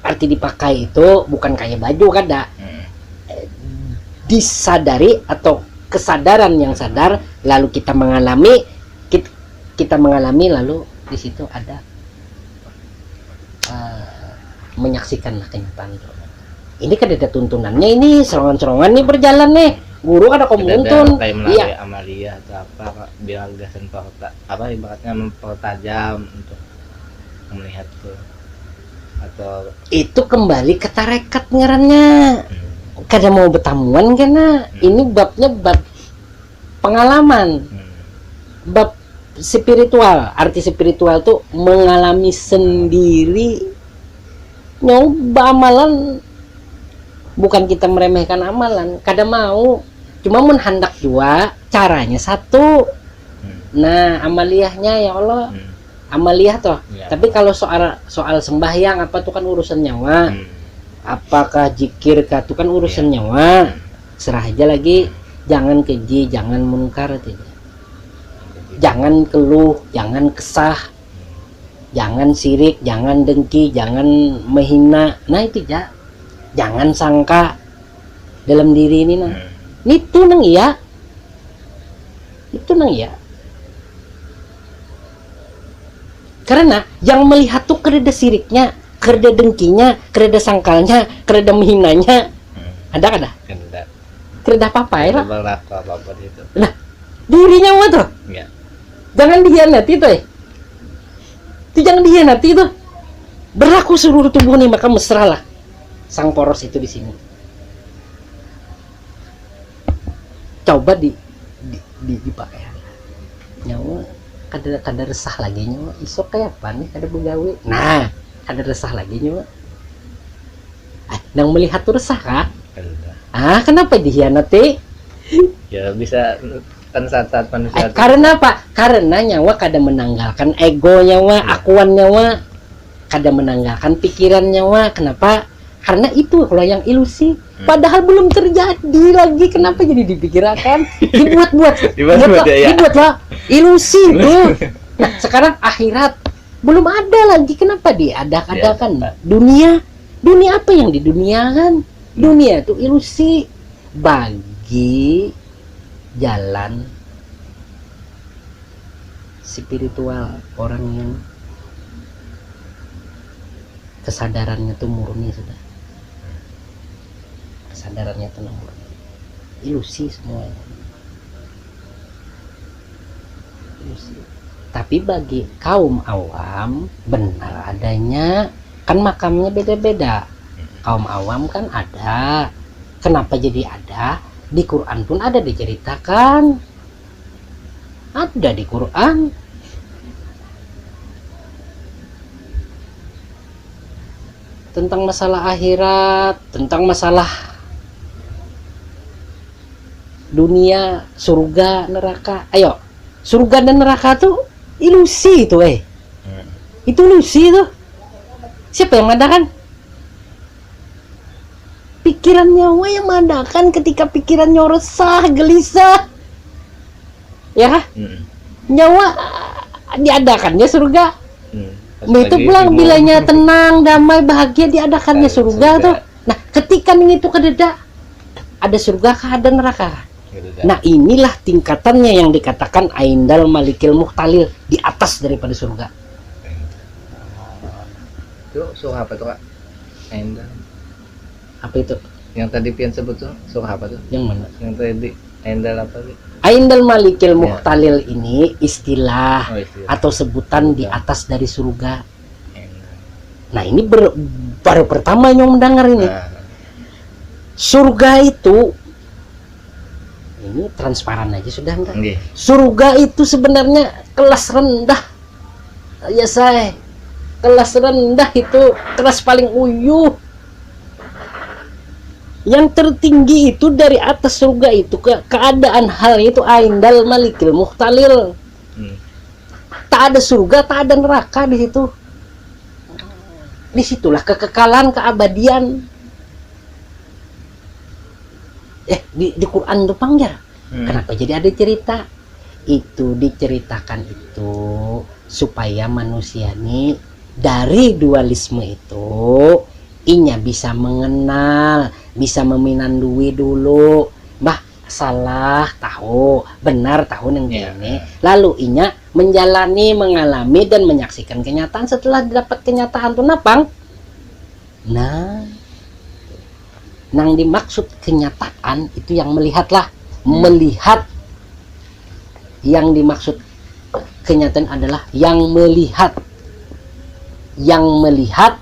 Speaker 1: Arti dipakai itu bukan kayak baju kada. Disadari atau kesadaran yang sadar, lalu kita mengalami lalu di situ ada menyaksikanlah kenyataan itu. Ini kan ada tuntunannya, ini serongan-serongan nih berjalan nih. Guru ada komuntun.
Speaker 2: Kayak melalui amalia atau apa, biar gasan apa ibaratnya mempertajam untuk melihat tuh. Atau
Speaker 1: itu kembali ke tarekat ngarannya. Kada mau bertamuan kena. Ini babnya bab pengalaman. Bab spiritual. Arti spiritual tuh mengalami sendiri. Nyoba amalan, bukan kita meremehkan amalan, kada mau, cuma menghendak jua, caranya satu. Nah, amaliyahnya ya Allah, amaliyah toh. Ya. Tapi kalau soal sembahyang apa tuh kan urusan nyawa. Apakah jikir itu kan urusan nyawa. Serah aja lagi, jangan keji, jangan munkar tidak. Jangan keluh, jangan kesah. Jangan sirik, jangan dengki, jangan menghina. Nah itu ya. Jangan sangka dalam diri ini nah. Itu nang iya. Itu nang iya. Karena yang melihat tuh kereda siriknya, kereda dengkinya, kereda sangkalnya, kereda menghinanya. Ada kada? Kereda apa ya lah?
Speaker 2: Apa itu.
Speaker 1: Nah, dirinya apa tuh?
Speaker 2: Ya.
Speaker 1: Jangan dihianati tuh. Itu jangan dihianati itu. Berlaku seluruh tubuh nih, maka mesra lah sang poros itu di sini. Coba dipakai nyawa kada resah lagi nyawa. Isok kayak apa nih kada begawe. Nah, kada resah lagi nyawa. Nang melihat tuh resah kah? Kenapa dihianati?
Speaker 2: Ya bisa kan saat-saat manusia
Speaker 1: karena apa? Karena nyawa kada menanggalkan ego nyawa, akuan nyawa, kada menanggalkan pikiran nyawa. Kenapa? Karena itu kalau yang ilusi, padahal belum terjadi lagi. Kenapa jadi dipikirkan? Dibuatlah ilusi tuh. Nah, sekarang akhirat belum ada lagi. Kenapa diadakan? Dunia apa yang diduniakan? Dunia itu ilusi bagi jalan spiritual orang yang kesadarannya tuh murni sudah. Kesadarannya tuh murni. Ilusi semuanya. Ilusi. Tapi bagi kaum awam benar adanya, kan makamnya beda-beda. Kaum awam kan ada. Kenapa jadi ada? Di Quran pun ada diceritakan. Ada di Quran. Tentang masalah akhirat, tentang masalah dunia, surga, neraka. Ayo, surga dan neraka tuh ilusi itu itu ilusi tuh. Siapa yang mengadakan? Pikiran nyawa yang mengadakan ketika pikirannya resah, gelisah, ya nyawa diadakannya surga. Nah, itu pulang bilanya tenang, damai, bahagia diadakannya surga tuh. Nah, ketika itu kededa ada surga kah ada neraka? Nah, inilah tingkatannya yang dikatakan aindal malikil muhtalil, di atas daripada surga.
Speaker 2: Itu surah apa tuh, Kak? Aindal.
Speaker 1: Apa itu?
Speaker 2: Yang tadi pian sebut tuh surah apa tuh?
Speaker 1: Yang mana?
Speaker 2: Yang tadi aindal apa sih?
Speaker 1: Aindal malikil muhtalil ini istilah
Speaker 2: Istilah.
Speaker 1: atau sebutan di atas dari surga. Nah, ini baru pertama yang mendengar ini. Surga itu ini transparan aja sudah enggak? Surga itu sebenarnya kelas rendah. Ya saya. Kelas rendah itu kelas paling uyuh. Yang tertinggi itu dari atas surga itu keadaan hal itu aindal malikil muhtalil. Tak ada surga, tak ada neraka di situ. Disitulah kekekalan, keabadian. Di Quran itu panggil. Kenapa jadi ada cerita? Itu diceritakan itu supaya manusia ini dari dualisme itu inya bisa mengenal, bisa meminandui dulu, salah tahu, benar tahu yang ini. Lalu inya menjalani, mengalami dan menyaksikan kenyataan. Setelah dapat kenyataan tuh napang. Nah, nang dimaksud kenyataan itu yang melihatlah, melihat. Yang dimaksud kenyataan adalah yang melihat. Yang melihat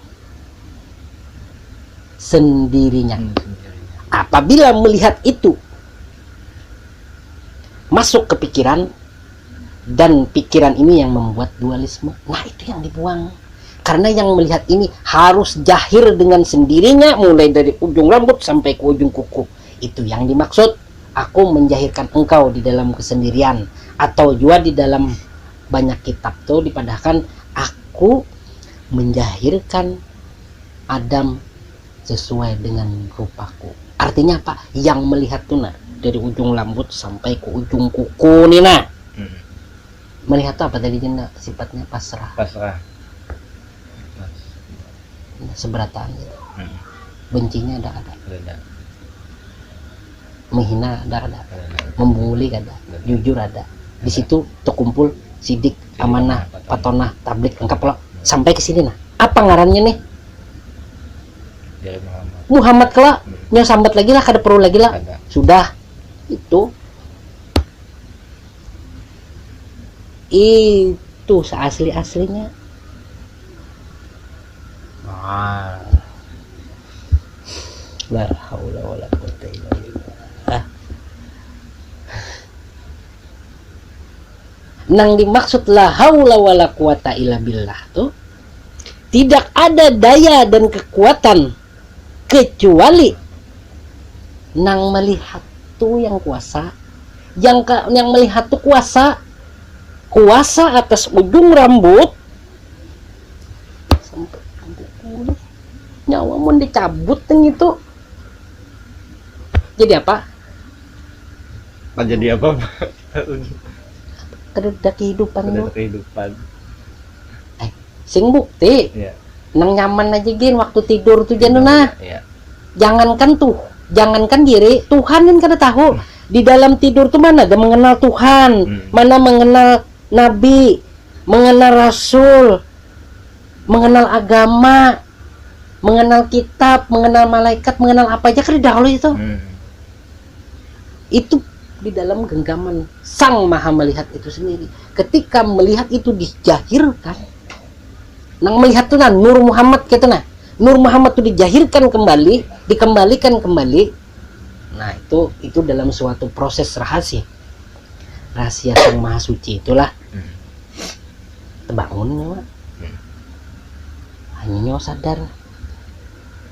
Speaker 1: sendirinya. Apabila melihat itu masuk ke pikiran, dan pikiran ini yang membuat dualisme, nah itu yang dibuang. Karena yang melihat ini harus jahir dengan sendirinya, mulai dari ujung rambut sampai ke ujung kuku. Itu yang dimaksud, aku menjahirkan engkau di dalam kesendirian. Atau juga di dalam banyak kitab tuh dipadahkan, aku menjahirkan Adam sesuai dengan rupaku. Artinya apa? Yang melihat tuh nah, dari ujung rambut sampai ke ujung kuku nih nah. Melihat tuh apa tadi jenda? Sifatnya pasrah. Seberataan gitu. Bencinya ada. Menghina ada. Membuli ada. Jujur ada. Di situ terkumpul sidik, amanah, patonah, tablik, lengkap loh. Sampai ke sini nah. Apa ngarannya nih? Muhammad kelak nyo sambat lagi lah, kada perlu lagi lah. Sudah itu seasli-aslinya. La haula wala quwwata illa billah. Nang dimaksud la haula wala quwwata illa billah tuh tidak ada daya dan kekuatan kecuali nang melihat tuh yang kuasa, yang melihat tuh kuasa atas ujung rambut sampai kuku, nyawa mau dicabut yang itu. Jadi apa?
Speaker 2: Jadi apa?
Speaker 1: Ada kehidupan lu.
Speaker 2: Kehidupan.
Speaker 1: Sing bukti. Nang nyaman aja gin waktu tidur tuh jangan jangankan diri Tuhan kan kada tahu di dalam tidur tuh mana ada mengenal Tuhan, mana mengenal Nabi, mengenal Rasul, mengenal agama, mengenal kitab, mengenal malaikat, mengenal apa aja kan dahulu itu. Itu di dalam genggaman Sang Maha Melihat itu sendiri. Ketika melihat itu dijahirkan, nang melihat tuh nah Nur Muhammad gitu nah. Nur Muhammad itu dijahirkan kembali, dikembalikan kembali. Nah, itu dalam suatu proses rahasia. Rahasia Sang Maha Suci itulah. Terbangun hanya nyawa sadar.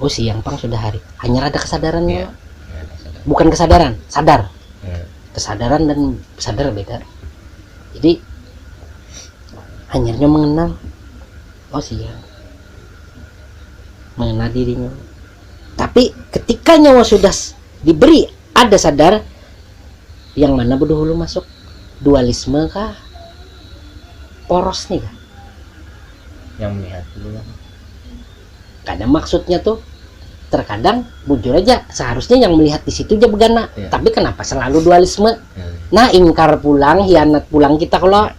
Speaker 1: Siang pang sudah hari. Hanya ada kesadarannya. Bukan kesadaran, sadar. kesadaran dan sadar beda. Jadi hanya mengenal, oh siang mengenal dirinya. Tapi ketika nyawa sudah diberi ada sadar, yang mana berdahulu masuk dualisme kah, poros nih kah?
Speaker 2: Yang melihat dulu kan.
Speaker 1: Kadang maksudnya tuh terkadang bujur aja seharusnya yang melihat di situ aja begana,
Speaker 2: Iya.
Speaker 1: tapi kenapa selalu dualisme?
Speaker 2: Ya.
Speaker 1: Nah ingkar pulang, hianat pulang kita kalau,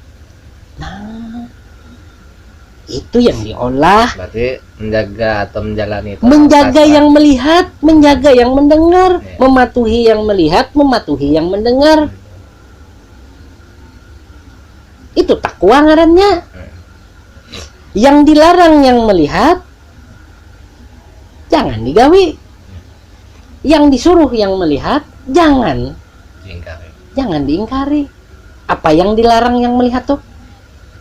Speaker 1: nah itu yang diolah.
Speaker 2: Berarti menjaga atau menjalani itu
Speaker 1: Menjaga
Speaker 2: rasa.
Speaker 1: yang melihat, menjaga yang mendengar,
Speaker 2: Iya.
Speaker 1: mematuhi yang melihat, mematuhi yang mendengar. Itu takwa ngarannya. Yang dilarang yang melihat, jangan digawi. Yang disuruh yang melihat, jangan diingkari. Apa yang dilarang yang melihat tuh?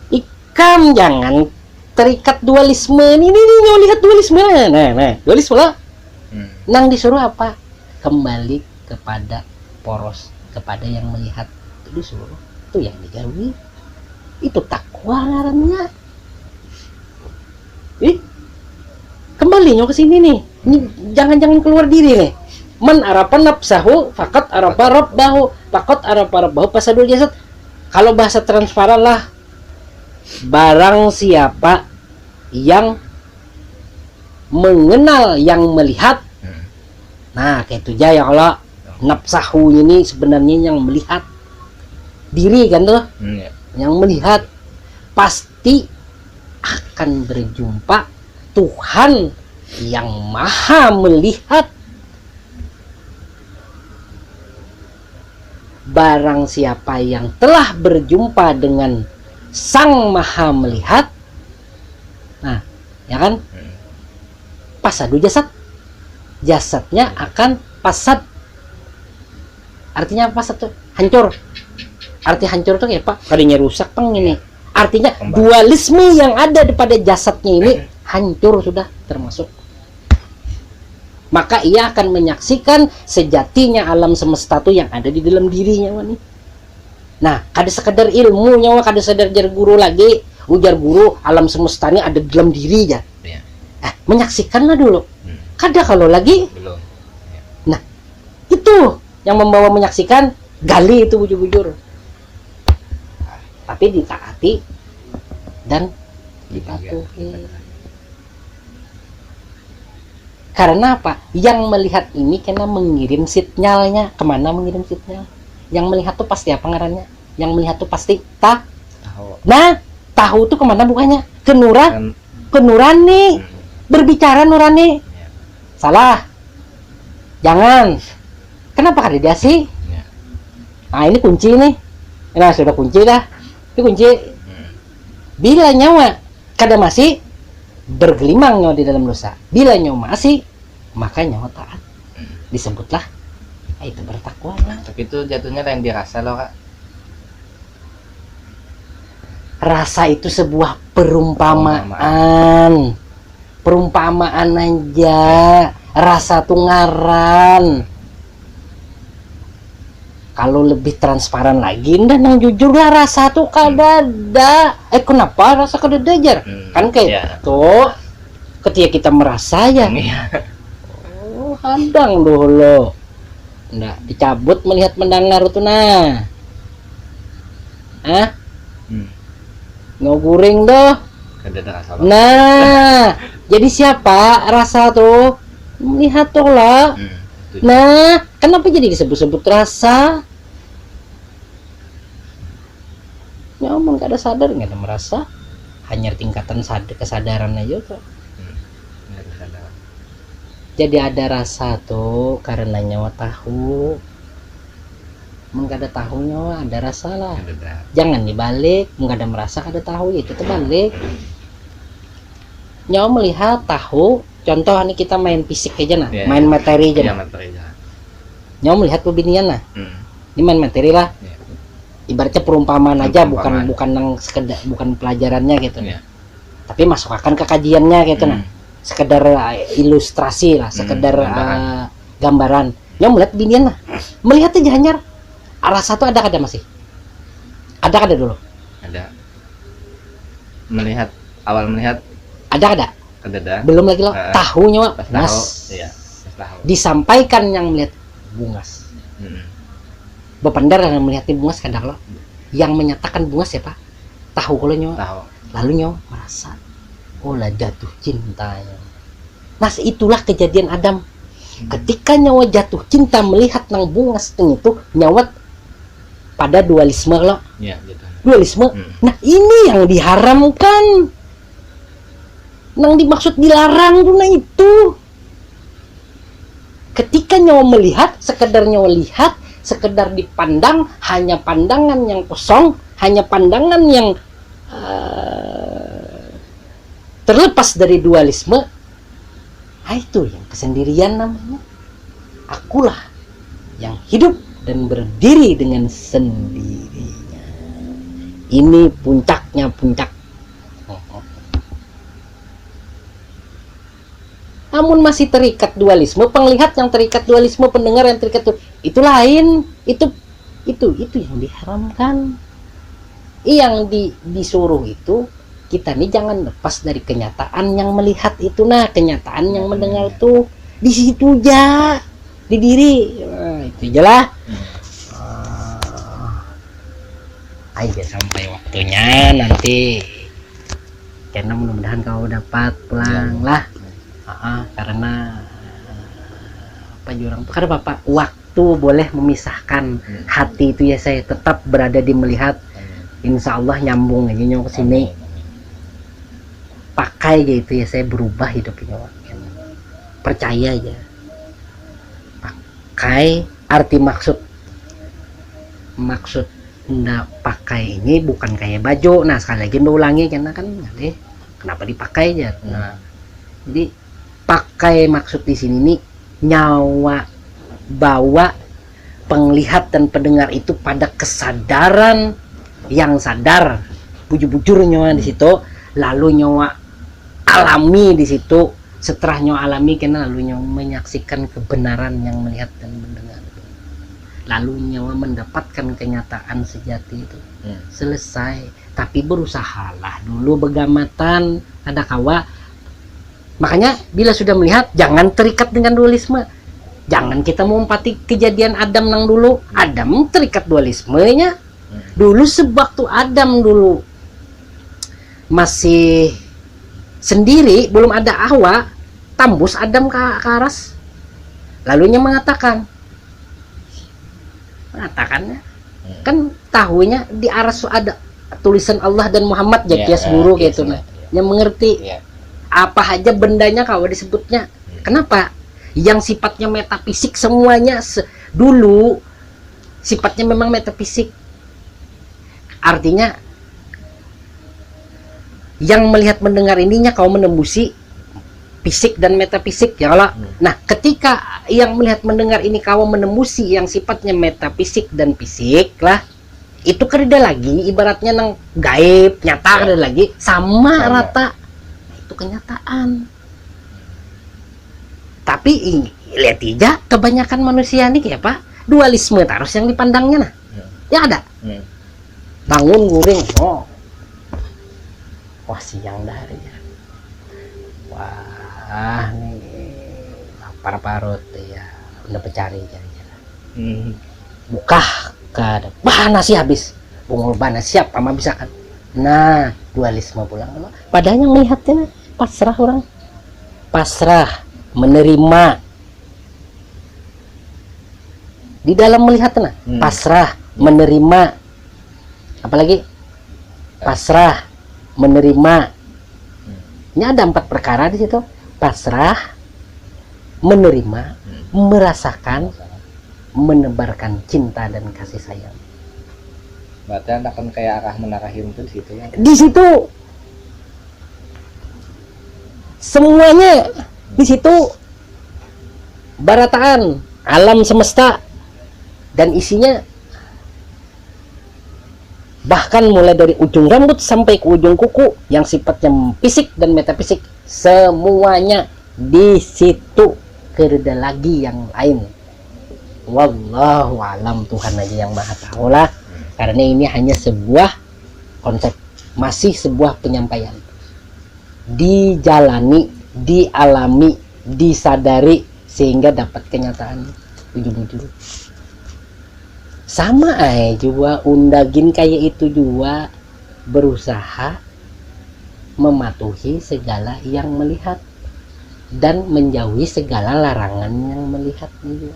Speaker 1: Ikam jangan terikat dualisme. Ini yang lihat dualisme. Nah, dualisme lah. Nang disuruh apa? Kembali kepada poros, kepada yang melihat. Itu disuruh. Itu yang digawi. Itu takwa ngarannya. Kembalinya ke sini nih. Ini jangan keluar diri nih. Man arafa nafsahu faqat arafa rabbahu, faqat arafa rabbahu fasadul jasad. Kalau bahasa transparan lah, barang siapa yang mengenal yang melihat. Nah, kayak itu aja ya, kalau nafsahu ini sebenarnya yang melihat diri kan tuh. Yang melihat pasti akan berjumpa Tuhan yang maha melihat. Barang siapa yang telah berjumpa dengan sang maha melihat, nah ya kan, pasadu jasad, jasadnya akan pasad. Artinya apa pasad tuh? Hancur. Arti hancur tuh kayak apa? Tadinya rusak peng ini. Artinya dualisme yang ada pada jasadnya ini hancur sudah termasuk. Maka ia akan menyaksikan sejatinya alam semesta tuh yang ada di dalam dirinya nih. Nah, kada sekedar ilmu nyawa, kada sekedar jar guru lagi, ujar guru alam semesta ini ada di dalam diri aja. Menyaksikanlah dulu. Kada kalau lagi
Speaker 2: Belum.
Speaker 1: nah, itu yang membawa menyaksikan, gali itu bujur-bujur. Tapi ditaati dan dipatuhi. Karena apa? Yang melihat ini kena mengirim sinyalnya. Kemana mengirim sinyal? Yang melihat tuh pasti apa ngarannya? Yang melihat tuh pasti
Speaker 2: Tahu.
Speaker 1: Nah, tahu tuh kemana bukannya? Ke nurani. Berbicara nurani. Salah. Jangan. Kenapa kada diasi? Nah, ini kunci nih. Nah, sudah kunci dah. Ini kunci. Bila nyawa kada masih, bergelimang nyawa di dalam dosa. Bila nyawa masih, maka nyawa taat. Disebutlah itu bertakwa.
Speaker 2: Tapi itu jatuhnya yang dirasa loh, Kak.
Speaker 1: Rasa itu sebuah perumpamaan. Perumpamaan aja. Rasa tuh ngaran. Kalau lebih transparan lagi, ndah nang jujur lah, rasa tuh kada ada. Kenapa rasa kada ada jar? Kan kayak tuh ketika kita merasa ya. Oh, hadang dulu. Ndak dicabut melihat mendengar tuh nah. Ngoguring doh.
Speaker 2: Kada ada rasa.
Speaker 1: Nah, jadi siapa rasa tuh? Melihat tuh lah. Nah, kenapa jadi disebut-sebut rasa? Ya omong gak ada sadar, gak ada merasa. Hanya tingkatan kesadaran aja kok. Jadi ada rasa tuh karena nyawa tahu. Gak ada tahu nyawa, ada rasa lah. Jangan dibalik, gak ada merasa, gak ada tahu, ya itu terbalik. Nyawa melihat tahu. Contoh nih kita main fisik aja nah, main materi aja. Nyawa melihat pembinian nah. Ini main materi lah. Ibaratnya perumpamaan aja, bukan yang sekedar, bukan pelajarannya gitu. Tapi masukkan ke kajiannya gitu nah. Sekedar ilustrasi lah, sekedar gambaran. Nyawa melihat pembinian nah. Melihat aja hanyar. rasa tuh ada masih? Ada dulu.
Speaker 2: Ada. Melihat, awal melihat
Speaker 1: Ada.
Speaker 2: kedada.
Speaker 1: Belum lagi lo tahu nyawa
Speaker 2: Pas
Speaker 1: bungas.
Speaker 2: tahu, iya. Pas tahu.
Speaker 1: Disampaikan yang melihat bungas. Bepandar yang melihat bungas kadang lo. Yang menyatakan bungas siapa? Tahu kalau nyawa.
Speaker 2: Tahu.
Speaker 1: Lalu nyawa merasa, oh lah jatuh cintanya. Nah itulah kejadian Adam. Ketika nyawa jatuh cinta melihat nang bungas itu nyawa pada dualisme lo.
Speaker 2: Iya, gitu.
Speaker 1: Dualisme. Nah ini yang diharamkan. Nang dimaksud dilarang tuh nah itu. Ketika nyawa melihat, sekedar nyawa lihat, sekedar dipandang, hanya pandangan yang kosong, hanya pandangan yang terlepas dari dualisme. Nah, itu yang kesendirian namanya. Akulah yang hidup dan berdiri dengan sendirinya. Ini puncaknya puncak. Namun masih terikat dualisme, penglihat yang terikat dualisme, pendengar yang terikat itu lain. Itu yang diharamkan. Yang disuruh itu kita nih jangan lepas dari kenyataan yang melihat itu, nah kenyataan yang mendengar tuh di situ aja, di diri. Nah, itu aja lah. Ayo sampai waktunya nanti. Karena mudah-mudahan kau dapat pulang lah. Karena apa jurang karena Bapak waktu boleh memisahkan hati itu ya, saya tetap berada di melihat. Insya Allah nyambung aja ke sini. Pakai gitu ya, saya berubah hidupnya. Percaya aja. Pakai arti maksud nggak pakai ini bukan kayak baju. Nah sekali lagi ulangi karena kan kenapa dipakai aja. Nah jadi pakai maksud di sini nih nyawa bawa penglihat dan pendengar itu pada kesadaran yang sadar, bujur-bujur nyawa di situ, lalu nyawa alami di situ, setelah nyawa alami kena lalu nyawa menyaksikan kebenaran yang melihat dan mendengar, lalu nyawa mendapatkan kenyataan sejati itu. Selesai. Tapi berusahalah dulu begamatan ada kawa. Makanya bila sudah melihat jangan terikat dengan dualisme. Jangan kita mengumpati kejadian Adam nang dulu. Adam terikat dualismenya. Dulu sewaktu Adam dulu masih sendiri, belum ada Hawa, tambus Adam ke aras. Lalunya mengatakannya kan tahunya di aras ada tulisan Allah dan Muhammad Jakias guru gitu nah. Yang mengerti. Apa aja bendanya kalau disebutnya. Kenapa? Yang sifatnya metafisik semuanya dulu sifatnya memang metafisik. Artinya yang melihat mendengar ininya kau menembusi fisik dan metafisik ya Allah. Nah, ketika yang melihat mendengar ini kau menembusi yang sifatnya metafisik dan fisik lah, itu kerja lagi ibaratnya nang gaib nyata kerja lagi sama rata. Itu kenyataan. Tapi lihat aja kebanyakan manusia nih kayak apa? Dualisme terus yang dipandangnya nah. Ya ada. Bangun guring. Wah siang dari. Wah nih lapar parut ya. Udah pencari jalan-jalan. Buka ke wah nasi habis. Bungul bana siap sama bisa kan. Nah, dualisme pulang. Padahal yang melihatnya pasrah orang. Pasrah, menerima. Di dalam melihatnya pasrah, menerima. Apalagi pasrah, menerima. Ini ada 4 perkara di situ. Pasrah, menerima, merasakan, menebarkan cinta dan kasih sayang.
Speaker 2: Berarti akan kayak arah menarahim tuh di situ ya.
Speaker 1: Di situ semuanya di situ barataan alam semesta dan isinya bahkan mulai dari ujung rambut sampai ke ujung kuku yang sifatnya fisik dan metafisik semuanya di situ. Kereda lagi yang lain wallahu alam, Tuhan aja yang maha tahu lah, karena ini hanya sebuah konsep, masih sebuah penyampaian, dijalani, dialami, disadari sehingga dapat kenyataan bujur-bujur. Sama aja juga undagin kayak itu juga berusaha mematuhi segala yang melihat dan menjauhi segala larangan yang melihat juga,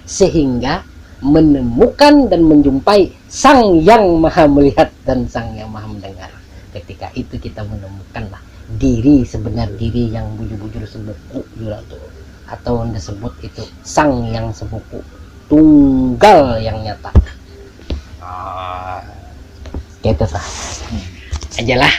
Speaker 1: sehingga menemukan dan menjumpai Sang yang Maha Melihat dan Sang yang Maha Mendengar. Ketika itu kita menemukanlah diri, sebenar diri yang bujur-bujur sebuku juga tuh, atau anda sebut itu Sang yang sebuku, tunggal yang nyata. Gitu lah aja lah.